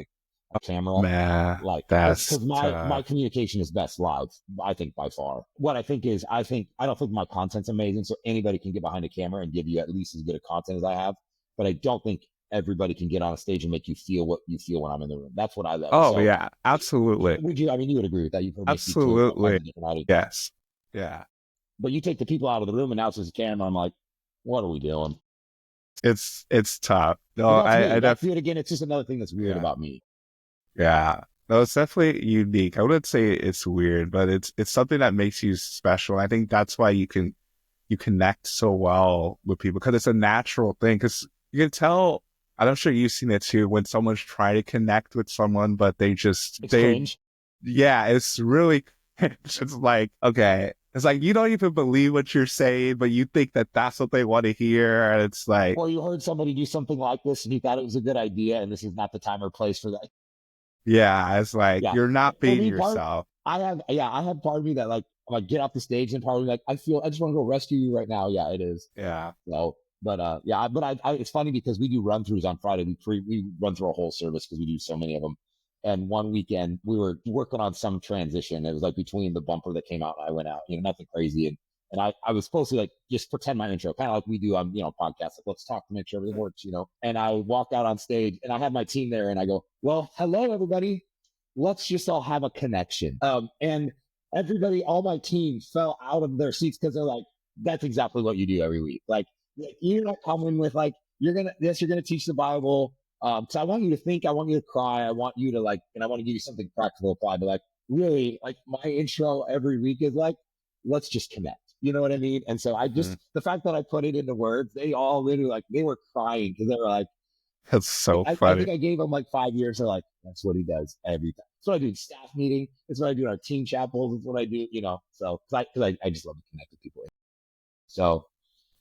camera. Man, like, that's because my communication is best live, I think, by far. What I think is, I don't think my content's amazing. So anybody can get behind a camera and give you at least as good a content as I have. But I don't think everybody can get on a stage and make you feel what you feel when I'm in the room. That's what I love. Oh, yeah, absolutely. You would agree with that? You absolutely. Yes. Yeah. But you take the people out of the room and now it's just a camera. I'm like, what are we doing? It's tough. No, I definitely, again, it's just another thing that's weird about me. Yeah. No, it's definitely unique. I wouldn't say it's weird, but it's something that makes you special. I think that's why you connect so well with people, because it's a natural thing. Because you can tell, I'm sure you've seen it too, when someone's trying to connect with someone, but it's cringe. Yeah, it's really, it's like, okay, it's like, you don't even believe what you're saying, but you think that that's what they want to hear. And it's like, or you heard somebody do something like this and you thought it was a good idea, and this is not the time or place for that. Yeah, it's like, you're not being yourself. I have part of me that like, I'm like, get off the stage, and part of me like, I just want to go rescue you right now. Yeah, it is. Yeah. So, but it's funny because we do run throughs on Friday. We run through a whole service because we do so many of them. And one weekend we were working on some transition. It was like between the bumper that came out and I went out, nothing crazy. And I was supposed to like just pretend my intro, kind of like we do on, podcasts. Like, let's talk to make sure everything works, And I walked out on stage and I had my team there and I go, well, hello, everybody. Let's just all have a connection. And everybody, all my team fell out of their seats because they're like, that's exactly what you do every week. Like, you're not coming with like, you're going to teach the Bible. So I want you to think, I want you to cry. I want you to like, and I want to give you something practical to apply, but like really like my intro every week is like, let's just connect. You know what I mean? And so I just, the fact that I put it into words, they all literally like, they were crying because they were like, That's so I funny. think I gave them like 5 years. They're like, that's what he does every time. That's what I do in staff meeting. It's what I do in our team chapels. It's what I do, so cause I just love to connect with people. So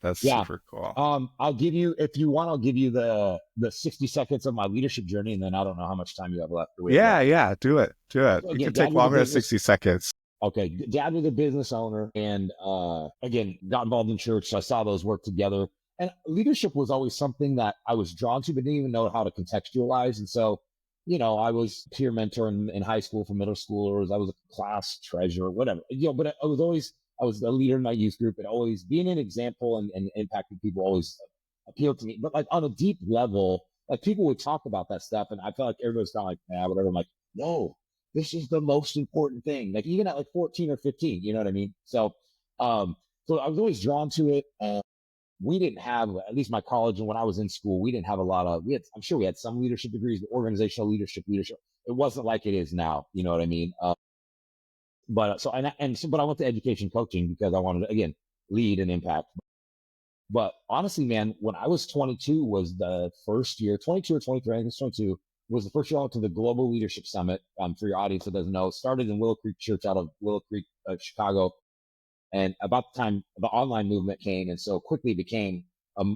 That's yeah. super cool. I'll give you, if you want, I'll give you the 60 seconds of my leadership journey. And then I don't know how much time you have left. Yeah. Do it. So You again, can take longer than 60 seconds. Okay. Dad was a business owner and, again, got involved in church. So I saw those work together, and leadership was always something that I was drawn to, but didn't even know how to contextualize. And so, I was peer mentor in high school for middle schoolers. I was a class treasurer, whatever, but I was the leader in my youth group, and always being an example and impacting people always appealed to me. But like on a deep level, like people would talk about that stuff, and I felt like everybody's kind of like, nah, whatever. I'm like, no, this is the most important thing. Like even at like 14 or 15, you know what I mean? So, so I was always drawn to it. We didn't have, at least my college and when I was in school, we didn't have a lot of, I'm sure we had some leadership degrees, but organizational leadership, it wasn't like it is now. You know what I mean? But I went to education coaching because I wanted to, again, lead and impact. But honestly, man, when I was 22 was the first year, 22 or 23, I think it's 22, was the first year I went to the Global Leadership Summit. For your audience that doesn't know, it started in Willow Creek Church out of Willow Creek, Chicago. And about the time the online movement came, and so quickly became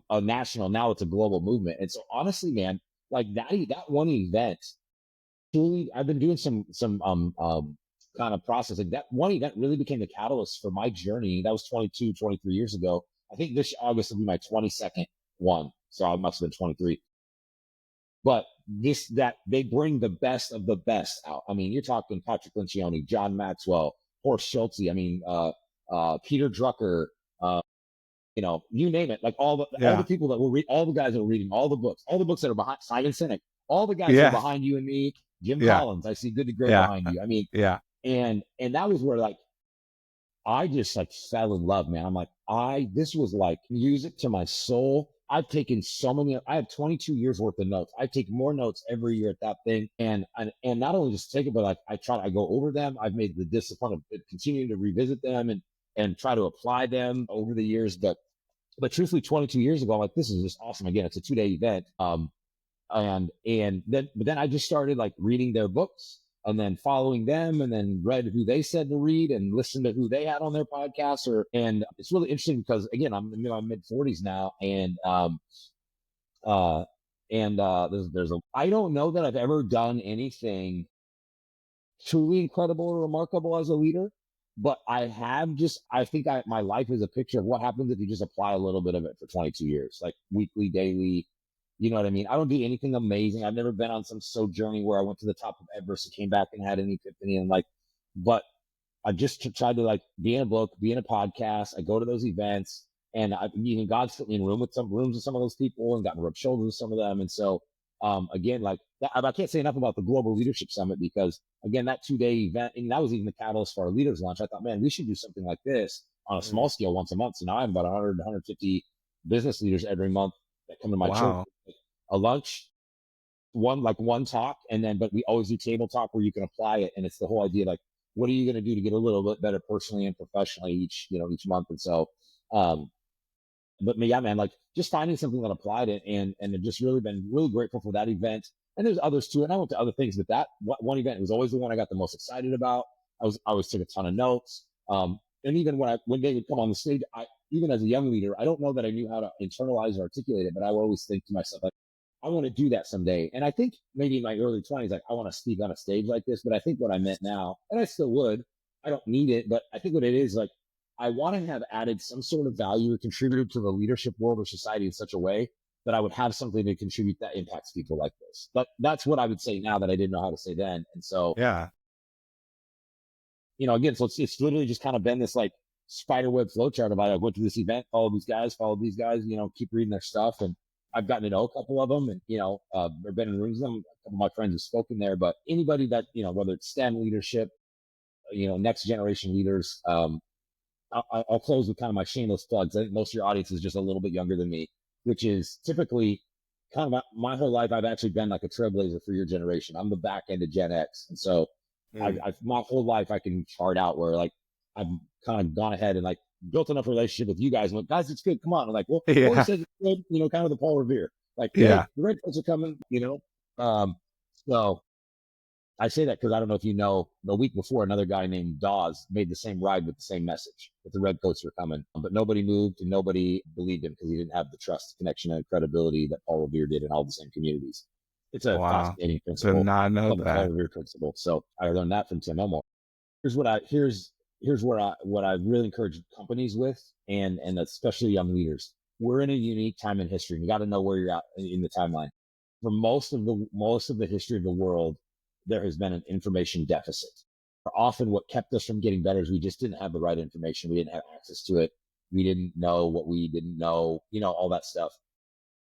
a national, now it's a global movement. And so honestly, man, like that one event, truly, I've been doing some kind of processing. That one event really became the catalyst for my journey. That was 22, 23 years ago. I think this August will be my 22nd one. So I must have been 23. But that they bring the best of the best out. I mean, you're talking Patrick Lencioni, John Maxwell, Horst Schulze. I mean, Peter Drucker, you name it. Like all the people that all the guys that were reading all the books that are behind Simon Sinek, all the guys that are behind you and me, Jim Collins. I see Good to Great behind you. I mean, and that was where like I just like fell in love, man. I'm like, this was like music to my soul. I've taken I have 22 years worth of notes. I take more notes every year at that thing. And not only just take it, but like I go over them. I've made the discipline of continuing to revisit them and try to apply them over the years. But truthfully, 22 years ago, I'm like, this is just awesome. Again, it's a 2-day event. But then I just started like reading their books and then following them, and then read who they said to read and listened to who they had on their podcast. And it's really interesting because again, I'm in my mid 40s now, and I don't know that I've ever done anything truly incredible or remarkable as a leader, but I think my life is a picture of what happens if you just apply a little bit of it for 22 years, like weekly, daily. You know what I mean? I don't do anything amazing. I've never been on some journey where I went to the top of Everest and came back and had an epiphany and like, but I just tried to like be in a book, be in a podcast. I go to those events, and God's put me in rooms with some of those people and gotten to rub shoulders with some of them. And so, again, like I can't say enough about the Global Leadership Summit because again, that 2-day event, and that was even the catalyst for our leaders launch. I thought, man, we should do something like this on a small scale once a month. So now I have about 100, 150 business leaders every month that come to my church, a lunch, one talk, and then, but we always do table talk where you can apply it. And it's the whole idea, like, what are you going to do to get a little bit better personally and professionally each month? And so, but yeah, man, like just finding something that applied it, and I've just really been really grateful for that event. And there's others too, and I went to other things, but that one event was always the one I got the most excited about. I always took a ton of notes. And even when they would come on the stage, even as a young leader, I don't know that I knew how to internalize or articulate it, but I would always think to myself, like, I want to do that someday. And I think maybe in my early 20s, like I want to speak on a stage like this, but I think what I meant now, and I still would, I don't need it, but I think what it is, like, I want to have added some sort of value or contributed to the leadership world or society in such a way that I would have something to contribute that impacts people like this. But that's what I would say now that I didn't know how to say then. And so, again, so it's literally just kind of been this like spiderweb flowchart about I went to this event, followed these guys, keep reading their stuff. And I've gotten to know a couple of them, and, I've been in rooms with them. A couple of my friends have spoken there, but anybody that, whether it's STEM leadership, next generation leaders, I'll close with kind of my shameless plugs. I think most of your audience is just a little bit younger than me, which is typically kind of my whole life. I've actually been like a trailblazer for your generation. I'm the back end of Gen X. And so I've my whole life I can chart out where like I've kind of gone ahead and like built enough relationship with you guys and went, guys, it's good. Come on. I'm like, well, Cory Yeah. says it's good, kind of the Paul Revere. Like, hey, Yeah. the red coats are coming, So I say that because I don't know if you know, the week before, another guy named Dawes made the same ride with the same message that the redcoats were coming, but nobody moved and nobody believed him because he didn't have the trust, connection, and credibility that Paul Revere did in all the same communities. It's a Wow. fascinating Did principle not know called the Paul that. Revere principle. So I learned that from Tim Elmore. Here's where what I really encourage companies with, and especially young leaders. We're in a unique time in history. You got to know where you're at in the timeline. For most of the history of the world, there has been an information deficit. Often what kept us from getting better is we just didn't have the right information. We didn't have access to it. We didn't know what we didn't know, all that stuff.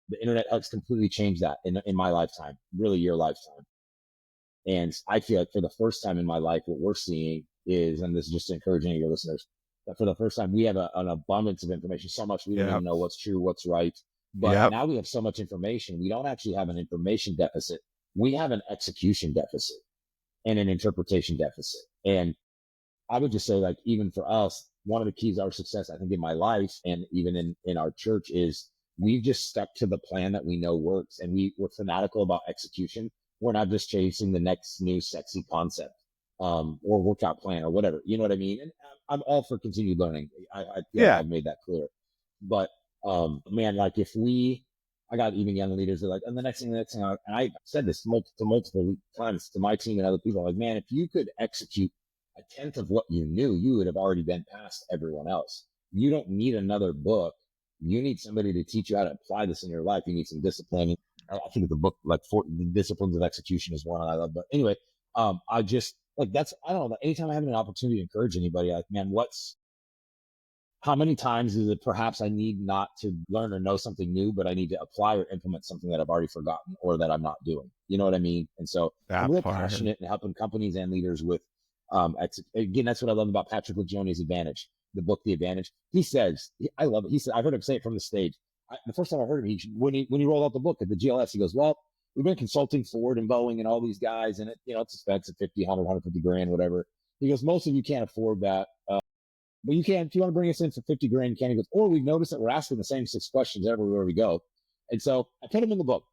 The internet has completely changed that in my lifetime, really your lifetime. And I feel like for the first time in my life, what we're seeing is, and this is just encouraging your listeners, that for the first time, we have an abundance of information, so much we don't even know what's true, what's right. But now we have so much information, we don't actually have an information deficit. We have an execution deficit and an interpretation deficit. And I would just say, like, even for us, one of the keys to our success, I think, in my life and even in our church is we've just stuck to the plan that we know works, and we're fanatical about execution. We're not just chasing the next new sexy concept or workout plan or whatever. You know what I mean? And I'm all for continued learning. I feel like I've made that clear. But man, like I got even young leaders that are like, and the next thing, and I said this multiple times to my team and other people, like, man, if you could execute a tenth of what you knew, you would have already been past everyone else. You don't need another book. You need somebody to teach you how to apply this in your life. You need some discipline. I think the book, like the Disciplines of Execution, is one I love. But anyway, I just like I don't know. Anytime I have an opportunity to encourage anybody, like, man, how many times is it perhaps I need not to learn or know something new, but I need to apply or implement something that I've already forgotten or that I'm not doing? You know what I mean? And so I'm real passionate in helping companies and leaders with, again, that's what I love about Patrick Lencioni's Advantage, the book, The Advantage. He says, I love it. He said, I've heard him say it from the stage. The first time I heard him, when he rolled out the book at the GLS, he goes, well, we've been consulting Ford and Boeing and all these guys, and it's expensive, 50, 100, 150 grand, whatever. He goes, most of you can't afford that. But you can, if you want to bring us in for 50 grand, you can. He goes, or we've noticed that we're asking the same 6 questions everywhere we go. And so I put him in the book.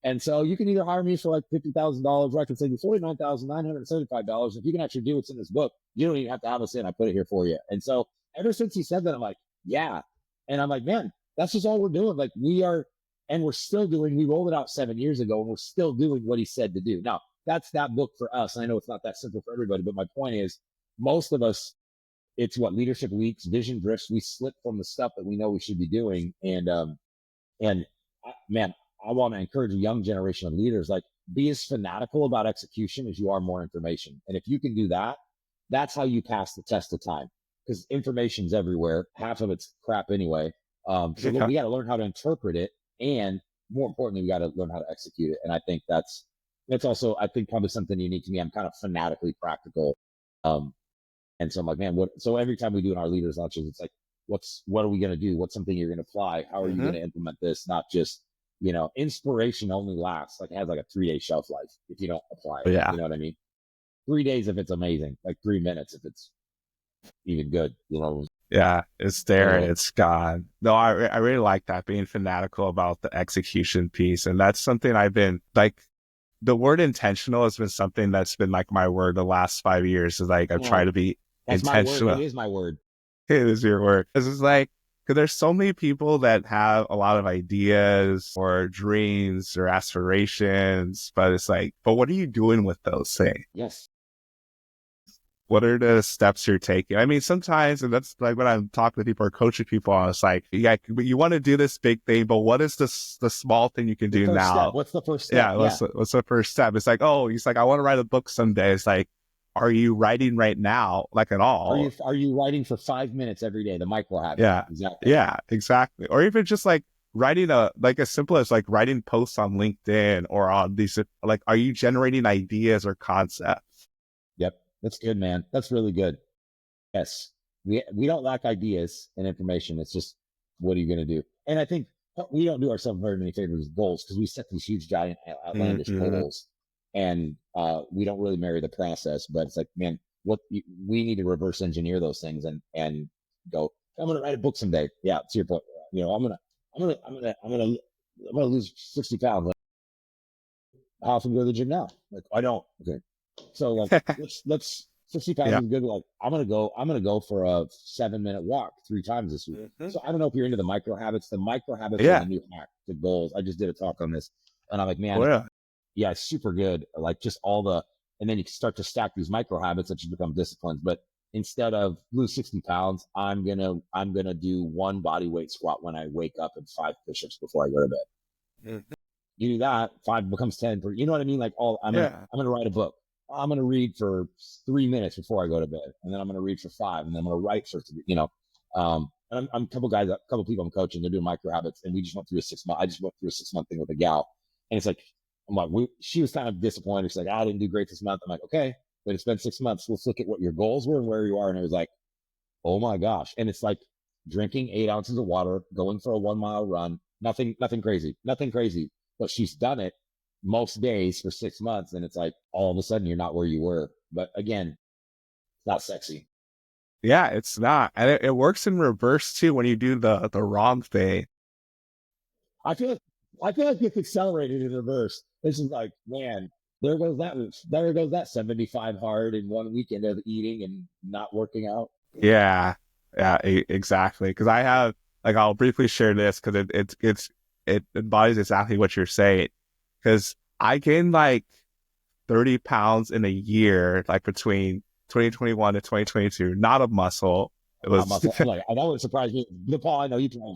And so you can either hire me for like $50,000, or I can save you $49,975. If you can actually do what's in this book, you don't even have to have us in. I put it here for you. And so ever since he said that, I'm like, yeah. And I'm like, man, that's just all we're doing. Like we're still doing, we rolled it out 7 years ago, and we're still doing what he said to do. Now, that's that book for us. And I know it's not that simple for everybody, but my point is, most of us, it's what leadership leaks, vision drifts. We slip from the stuff that we know we should be doing. And man, I want to encourage a young generation of leaders, like, be as fanatical about execution as you are more information. And if you can do that, that's how you pass the test of time, because information's everywhere. Half of it's crap anyway. So we got to learn how to interpret it. And more importantly, we got to learn how to execute it. And I think that's also, I think, probably something unique to me. I'm kind of fanatically practical. And so I'm like, man, so every time we do in our leaders launches, it's like, what are we going to do? What's something you're going to apply? How are you going to implement this? Not just, inspiration only lasts, like, it has like a 3-day shelf life if you don't apply it. Yeah. You know what I mean? 3 days if it's amazing, like 3 minutes if it's even good, Yeah, it's there and it's gone. No, I really like that, being fanatical about the execution piece. And that's something I've been like, the word intentional has been something that's been like my word the last 5 years. Is like, I've tried to be intentional. My word. It is my word. It is your word. It's just like, because there's so many people that have a lot of ideas or dreams or aspirations, but it's like, but what are you doing with those things? Yes. What are the steps you're taking? I mean, sometimes, and that's like when I'm talking to people or coaching people, it's like, yeah, you want to do this big thing, but what is the small thing you can do now? Step. What's the first step? Yeah, what's the first step? It's like, he's like, I want to write a book someday. It's like, are you writing right now, like, at all? Are you writing for 5 minutes every day? The micro habit. Yeah, exactly. Yeah, exactly. Or even just like writing as simple as like writing posts on LinkedIn or on these, like, are you generating ideas or concepts? Yep. That's good, man. That's really good. Yes. we don't lack ideas and information. It's just, what are you going to do? And I think we don't do ourselves very many favors with goals, because we set these huge, giant, outlandish goals, and we don't really marry the process. But it's like, man, we need to reverse engineer those things and go, I'm going to write a book someday. Yeah, to your point. I'm gonna lose 60 pounds. How often go to the gym now? Like, I don't. Okay. So like, let's 60 pounds Yeah. is good. Like, I'm gonna go for a 7-minute walk 3 times this week. So I don't know if you're into the micro habits. The micro habits are the new hack, the goals. I just did a talk on this, and I'm like, man, yeah, it's super good. Like, just and then you start to stack these micro habits that you become disciplines. But instead of lose 60 pounds, I'm gonna do 1 body weight squat when I wake up and 5 push-ups before I go to bed. You do that, 5 becomes 10. You know what I mean? Like, I'm gonna write a book. I'm gonna read for 3 minutes before I go to bed, and then I'm gonna read for 5, and then I'm gonna write for 3. And I'm a couple people I'm coaching. They're doing micro habits, and we just went through a 6-month. I just went through a 6-month thing with a gal, and it's like, I'm like, she was kind of disappointed. She's like, I didn't do great this month. I'm like, okay, but it's been 6 months. Let's look at what your goals were and where you are. And it was like, oh my gosh. And it's like drinking 8 ounces of water, going for a 1-mile run. Nothing crazy. But she's done it most days for 6 months. And it's like, all of a sudden you're not where you were. But again, it's not sexy. Yeah, it's not. And it works in reverse too when you do the wrong thing. I feel like it's accelerated in reverse. This is like, man, there goes that 75 hard in 1 weekend of eating and not working out. Yeah, exactly. Because I have, like, I'll briefly share this because it embodies exactly what you're saying. Because I gained like 30 pounds in a year, like between 2021 to 2022. Not of muscle. It was like, that would surprise me. Paul, I know you can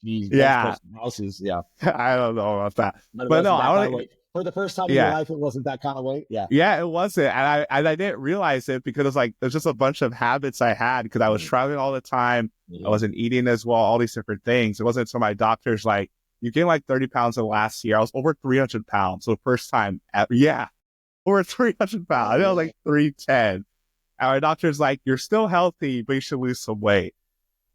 these yeah houses. Yeah, I don't know about that, but no, for the first time in your life, it wasn't that kind of weight. Yeah, it wasn't, and I didn't realize it because it's like there's just a bunch of habits I had because I was traveling all the time. I wasn't eating as well, all these different things. It wasn't until my doctor's like, you gained like 30 pounds in the last year. I was over 300 pounds. So the first time over 300 pounds. I think I was like 310. And my doctor's like, you're still healthy, but you should lose some weight.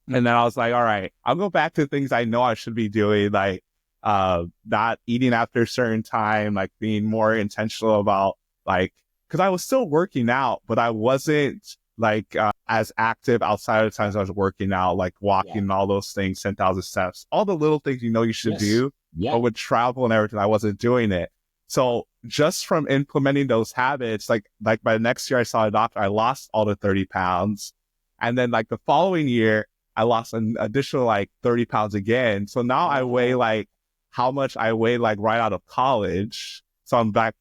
And then I was like, all right, I'll go back to things I know I should be doing, like not eating after a certain time, like being more intentional about, like, because I was still working out, but I wasn't like as active outside of the times I was working out, like walking and all those things, 10,000 steps, all the little things you should do. But with travel and everything, I wasn't doing it. So just from implementing those habits, like by the next year I saw a doctor, I lost all the 30 pounds. And then like the following year, I lost an additional like 30 pounds again. So now I weigh like how much I weighed like right out of college. So I'm back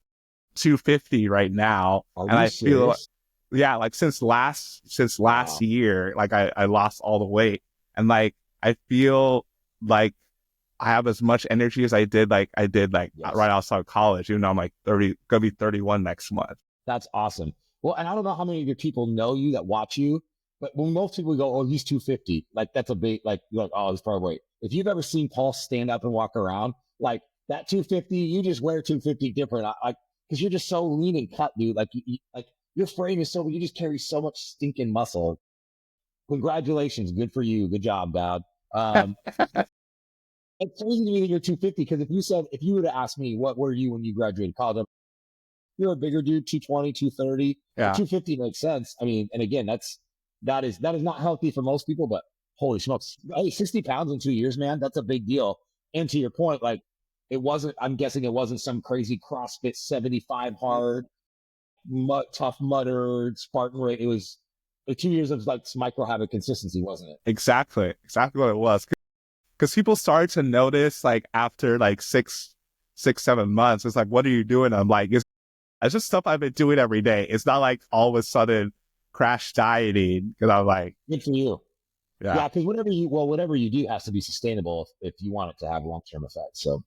250 right now. And I feel like since last year, like I lost all the weight. And like I feel like I have as much energy as I did right outside of college, even though I'm like 30, gonna be 31 next month. That's awesome. Well, and I don't know how many of your people know you that watch you, but when most people go, oh, he's 250, like that's a big, like, you're like, oh, it's probably weight. If you've ever seen Paul stand up and walk around, like that 250, you just wear 250 different. Because you're just so lean and cut, dude. Like, like your frame is you just carry so much stinking muscle. Congratulations. Good for you. Good job, Dad. It's crazy to me that you're 250, because if you would have asked me, what were you when you graduated college? You're a bigger dude, 220, 230. Yeah. 250 makes sense. I mean, and again, that is not healthy for most people, but holy smokes, 60 pounds in 2 years, man, that's a big deal. And to your point, like, I'm guessing it wasn't some crazy CrossFit 75 hard, tough mudder, Spartan rate. It was like 2 years of like micro habit consistency, wasn't it? Exactly what it was. Because people started to notice like after like 6-7 months, it's like, what are you doing? I'm like, it's just stuff I've been doing every day. It's not like all of a sudden crash dieting, because I'm like, good for you. Yeah, because whatever you do has to be sustainable if you want it to have long-term effects. So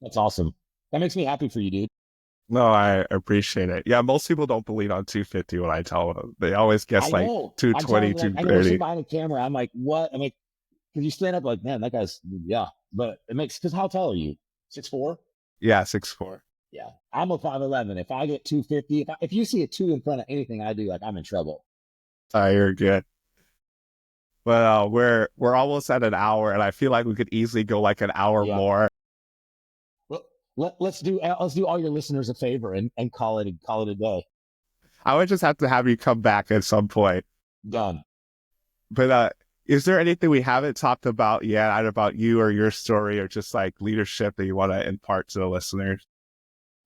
that's awesome. That makes me happy for you, dude. No, I appreciate it. Yeah, most people don't believe on 250 when I tell them. They always guess like 220, 230. I never see behind the camera. I'm like, what? I'm like, because you stand up like, man, that guy's, but it makes, because how tall are you? 6'4"? Yeah, 6'4". Yeah, I'm a 5'11". If I get 250, if you see a 2 in front of anything I do, like, I'm in trouble. You're good. But we're almost at an hour, and I feel like we could easily go like an hour Yeah. more. Well, let's do all your listeners a favor and call it a day. I would just have to have you come back at some point. Done. But is there anything we haven't talked about yet, either about you or your story, or just like leadership that you want to impart to the listeners?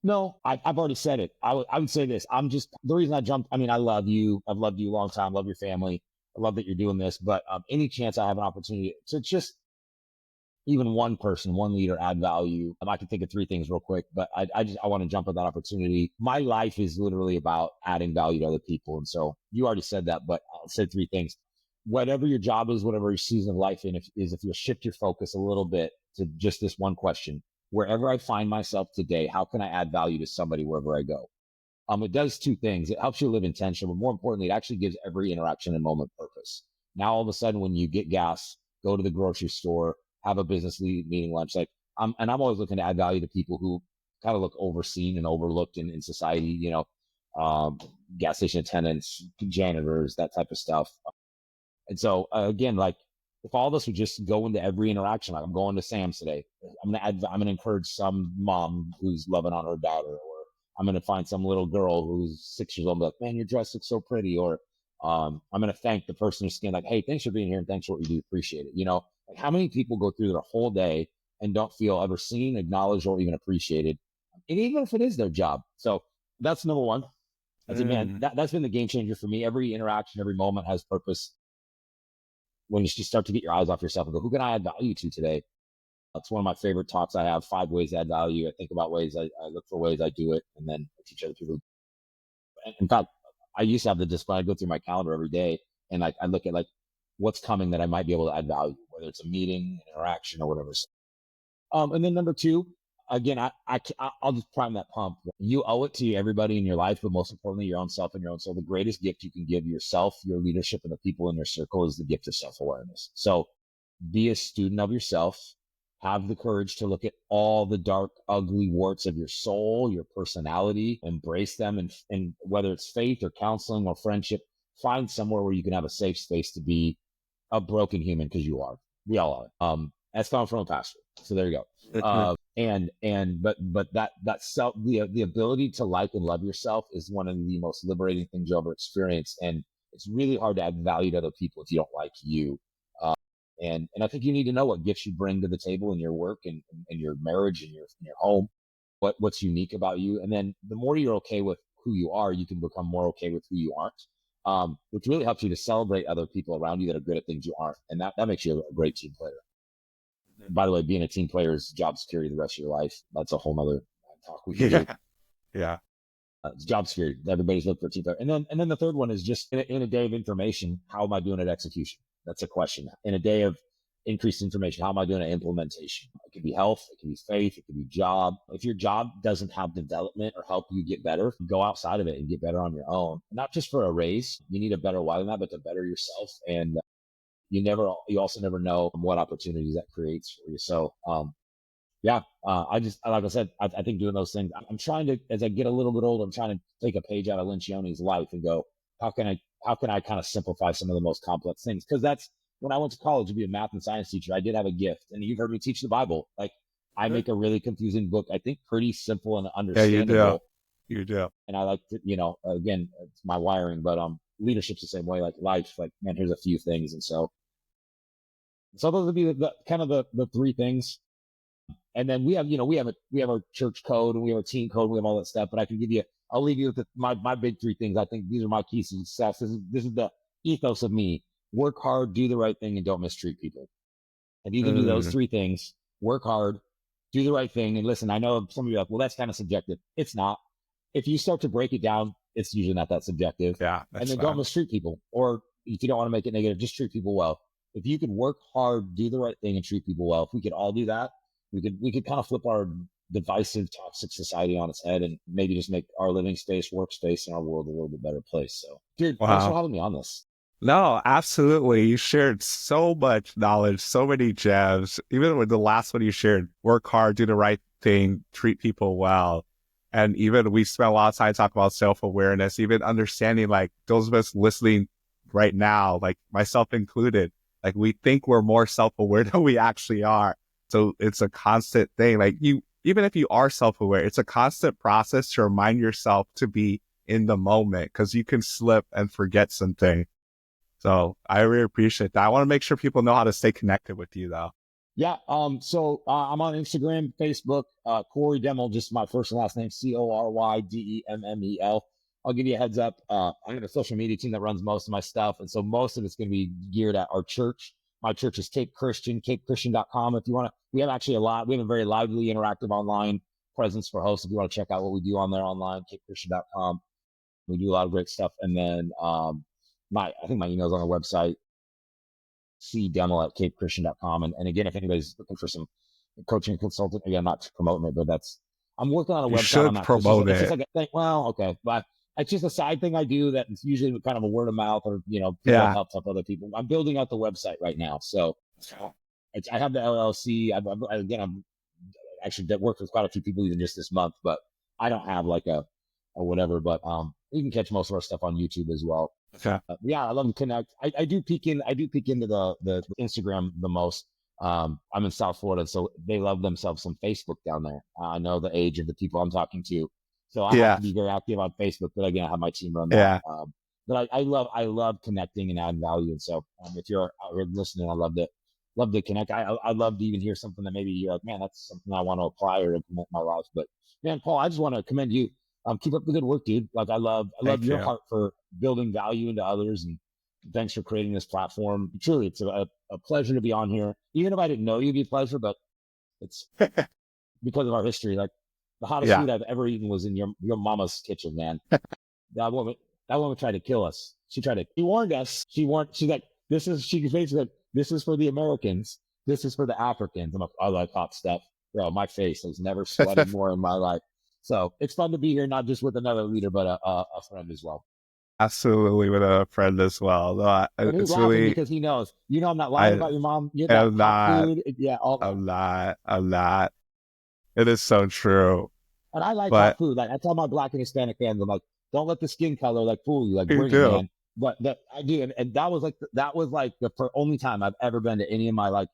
No, I've already said it. I would say this. I'm just the reason I jumped. I mean, I love you. I've loved you a long time. Love your family. I love that you're doing this. But any chance I have an opportunity to just even one person, one leader add value. I can think of three things real quick, but I want to jump at that opportunity. My life is literally about adding value to other people. And so you already said that, but I'll say three things. Whatever your job is, whatever your season of life if you'll shift your focus a little bit to just this one question, wherever I find myself today, how can I add value to somebody wherever I go? It does two things. It helps you live intentional, but more importantly, it actually gives every interaction and moment purpose. Now, all of a sudden, when you get gas, go to the grocery store, have a business meeting lunch, I'm always looking to add value to people who kind of look overseen and overlooked in society, gas station attendants, janitors, that type of stuff. And so again, like if all of us would just go into every interaction, like I'm going to Sam's today, I'm gonna encourage some mom who's loving on her daughter, or I'm gonna find some little girl who's 6 years old and be like, man, your dress looks so pretty, or I'm gonna thank the person who's skin like, hey, thanks for being here and thanks for what you do, appreciate it. Like how many people go through their whole day and don't feel ever seen, acknowledged, or even appreciated, and even if it is their job. So that's number one. I said, man, that's been the game changer for me. Every interaction, every moment has purpose. When you start to get your eyes off yourself and go, who can I add value to today? That's one of my favorite talks I have, 5 ways to add value. I think about ways, I look for ways I do it, and then I teach other people. In fact, I used to have the discipline. I go through my calendar every day, and I look at like what's coming that I might be able to add value, whether it's a meeting, an interaction, or whatever. And then number two, again, I'll just prime that pump. You owe it to everybody in your life, but most importantly, your own self and your own soul. The greatest gift you can give yourself, your leadership, and the people in your circle is the gift of self-awareness. So be a student of yourself. Have the courage to look at all the dark, ugly warts of your soul, your personality, embrace them. And whether it's faith or counseling or friendship, find somewhere where you can have a safe space to be a broken human, because you are. We all are. That's coming from a pastor. So there you go. But that self, the ability to like and love yourself is one of the most liberating things you'll ever experience. And it's really hard to add value to other people if you don't like you. And I think you need to know what gifts you bring to the table in your work and your marriage and your home, what's unique about you. And then the more you're okay with who you are, you can become more okay with who you aren't, which really helps you to celebrate other people around you that are good at things you aren't. And that makes you a great team player. By the way, being a team player is job security the rest of your life. That's a whole nother talk we can do. Yeah. It's job security. Everybody's looking for a team player. And then the third one is just in a day of information, how am I doing at execution? That's a question. In a day of increased information, how am I doing at implementation? It could be health, it could be faith, it could be job. If your job doesn't have development or help you get better, go outside of it and get better on your own. Not just for a raise. You need a better why than that, but to better yourself. And you also never know what opportunities that creates for you. So, I just, like I said, I think doing those things, I'm trying to, as I get a little bit older, I'm trying to take a page out of Lencioni's life and go, how can I kind of simplify some of the most complex things? Because that's when I went to college to be a math and science teacher, I did have a gift, and you've heard me teach the Bible. Like I make a really confusing book, I think pretty simple and understandable. Yeah, you do. And I like to, again, it's my wiring, but leadership's the same way, like life, like, man, here's a few things. And so those would be the kind of the three things. And then we have a church code, and we have a team code, and we have all that stuff. But I'll leave you with my big three things. I think these are my keys to success. This is the ethos of me. Work hard, do the right thing, and don't mistreat people. If you can do those three things, work hard, do the right thing. And listen, I know some of you are like, well, that's kind of subjective. It's not. If you start to break it down, it's usually not that subjective. Yeah. And then don't mistreat people. Or if you don't want to make it negative, just treat people well. If you could work hard, do the right thing, and treat people well, if we could all do that, we could kind of flip our divisive, toxic society on its head and maybe just make our living space, workspace, and our world a little bit better place. So, dude, thanks for having me on this. No, absolutely. You shared so much knowledge, so many gems. Even with the last one you shared, work hard, do the right thing, treat people well. And even we spent a lot of time talking about self-awareness, even understanding, like those of us listening right now, like myself included, like we think we're more self-aware than we actually are. So it's a constant thing. Like even if you are self-aware, it's a constant process to remind yourself to be in the moment, because you can slip and forget something. So I really appreciate that. I want to make sure people know how to stay connected with you though. Yeah. So I'm on Instagram, Facebook, Cory Demmel, just my first and last name, CoryDemmel. I'll give you a heads up. I have a social media team that runs most of my stuff. And so most of it's going to be geared at our church. My church is Cape Christian, capechristian.com. If you want to, we have a very lively, interactive online presence for hosts. If you want to check out what we do on there online, capechristian.com. We do a lot of great stuff. And then I think my email's on the website, cdemmel@capechristian.com. And again, if anybody's looking for some coaching consultant, again, I'm not promoting it, but I'm working on a website. Should on that. promote it's it. just like a thing. Well, okay, but it's just a side thing I do that it's usually kind of a word of mouth, or people that helps out other people. I'm building out the website right now, so I have the LLC. I'm actually worked with quite a few people even just this month, but I don't have like a whatever. But you can catch most of our stuff on YouTube as well. Okay. Yeah, I love to connect. I do peek into the Instagram the most. I'm in South Florida, so they love themselves some Facebook down there. I know the age of the people I'm talking to, so I have to be very active on Facebook. But again, I have my team run that. But I love connecting and adding value. And so if you're out here listening, I love to connect. I'd love to even hear something that maybe you're like, man, that's something I want to apply or implement in my life. But man, Paul, I just want to commend you. Keep up the good work, dude. Like I love your heart for building value into others, and thanks for creating this platform. Truly, it's a pleasure to be on here. Even if I didn't know you, it'd be a pleasure, but it's because of our history. Like the hottest food I've ever eaten was in your mama's kitchen, man. That woman tried to kill us. She warned us. She's like, she basically said, this is for the Americans. This is for the Africans. I like hot stuff. Bro, my face has never sweated more in my life. So it's fun to be here, not just with another leader, but a friend as well. Absolutely, with a friend as well. No, he's laughing really, because he knows. I'm not lying about your mom. You have that food. Yeah, I'm not. It is so true. And I like hot food. Like I tell my Black and Hispanic fans, I'm like, don't let the skin color like fool you. Like bring it, man. But that I do, and that was like the only time I've ever been to any of my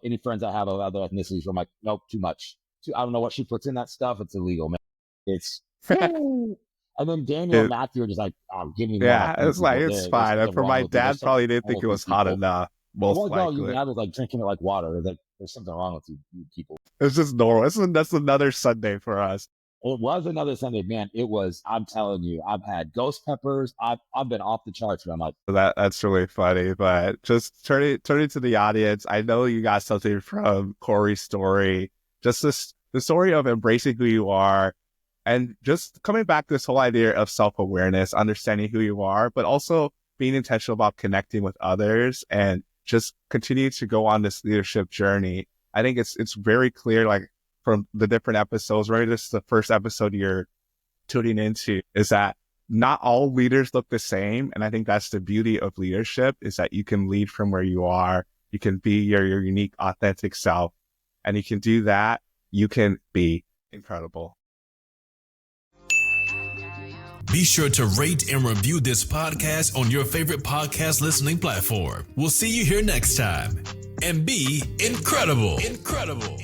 any friends I have of other ethnicities where I'm like, nope, too much. I don't know what she puts in that stuff. It's illegal, man. It's and then Daniel and Matthew are just like, oh, give me more. Yeah, it's like it's fine. And for my dad, probably didn't think it was hot enough. Most likely, I was like drinking it like water. Like there's something wrong with you people. It's just normal. That's another Sunday for us. It was another Sunday, man. It was. I'm telling you, I've had ghost peppers. I've been off the charts. I'm like, that's really funny. But just turning to the audience, I know you got something from Cory's story. Just the story of embracing who you are, and just coming back to this whole idea of self-awareness, understanding who you are, but also being intentional about connecting with others and just continue to go on this leadership journey. I think it's very clear, like from the different episodes, right? This is the first episode you're tuning into, is that not all leaders look the same. And I think that's the beauty of leadership, is that you can lead from where you are. You can be your unique, authentic self. And you can do that. You can be incredible. Be sure to rate and review this podcast on your favorite podcast listening platform. We'll see you here next time. And be incredible. Incredible.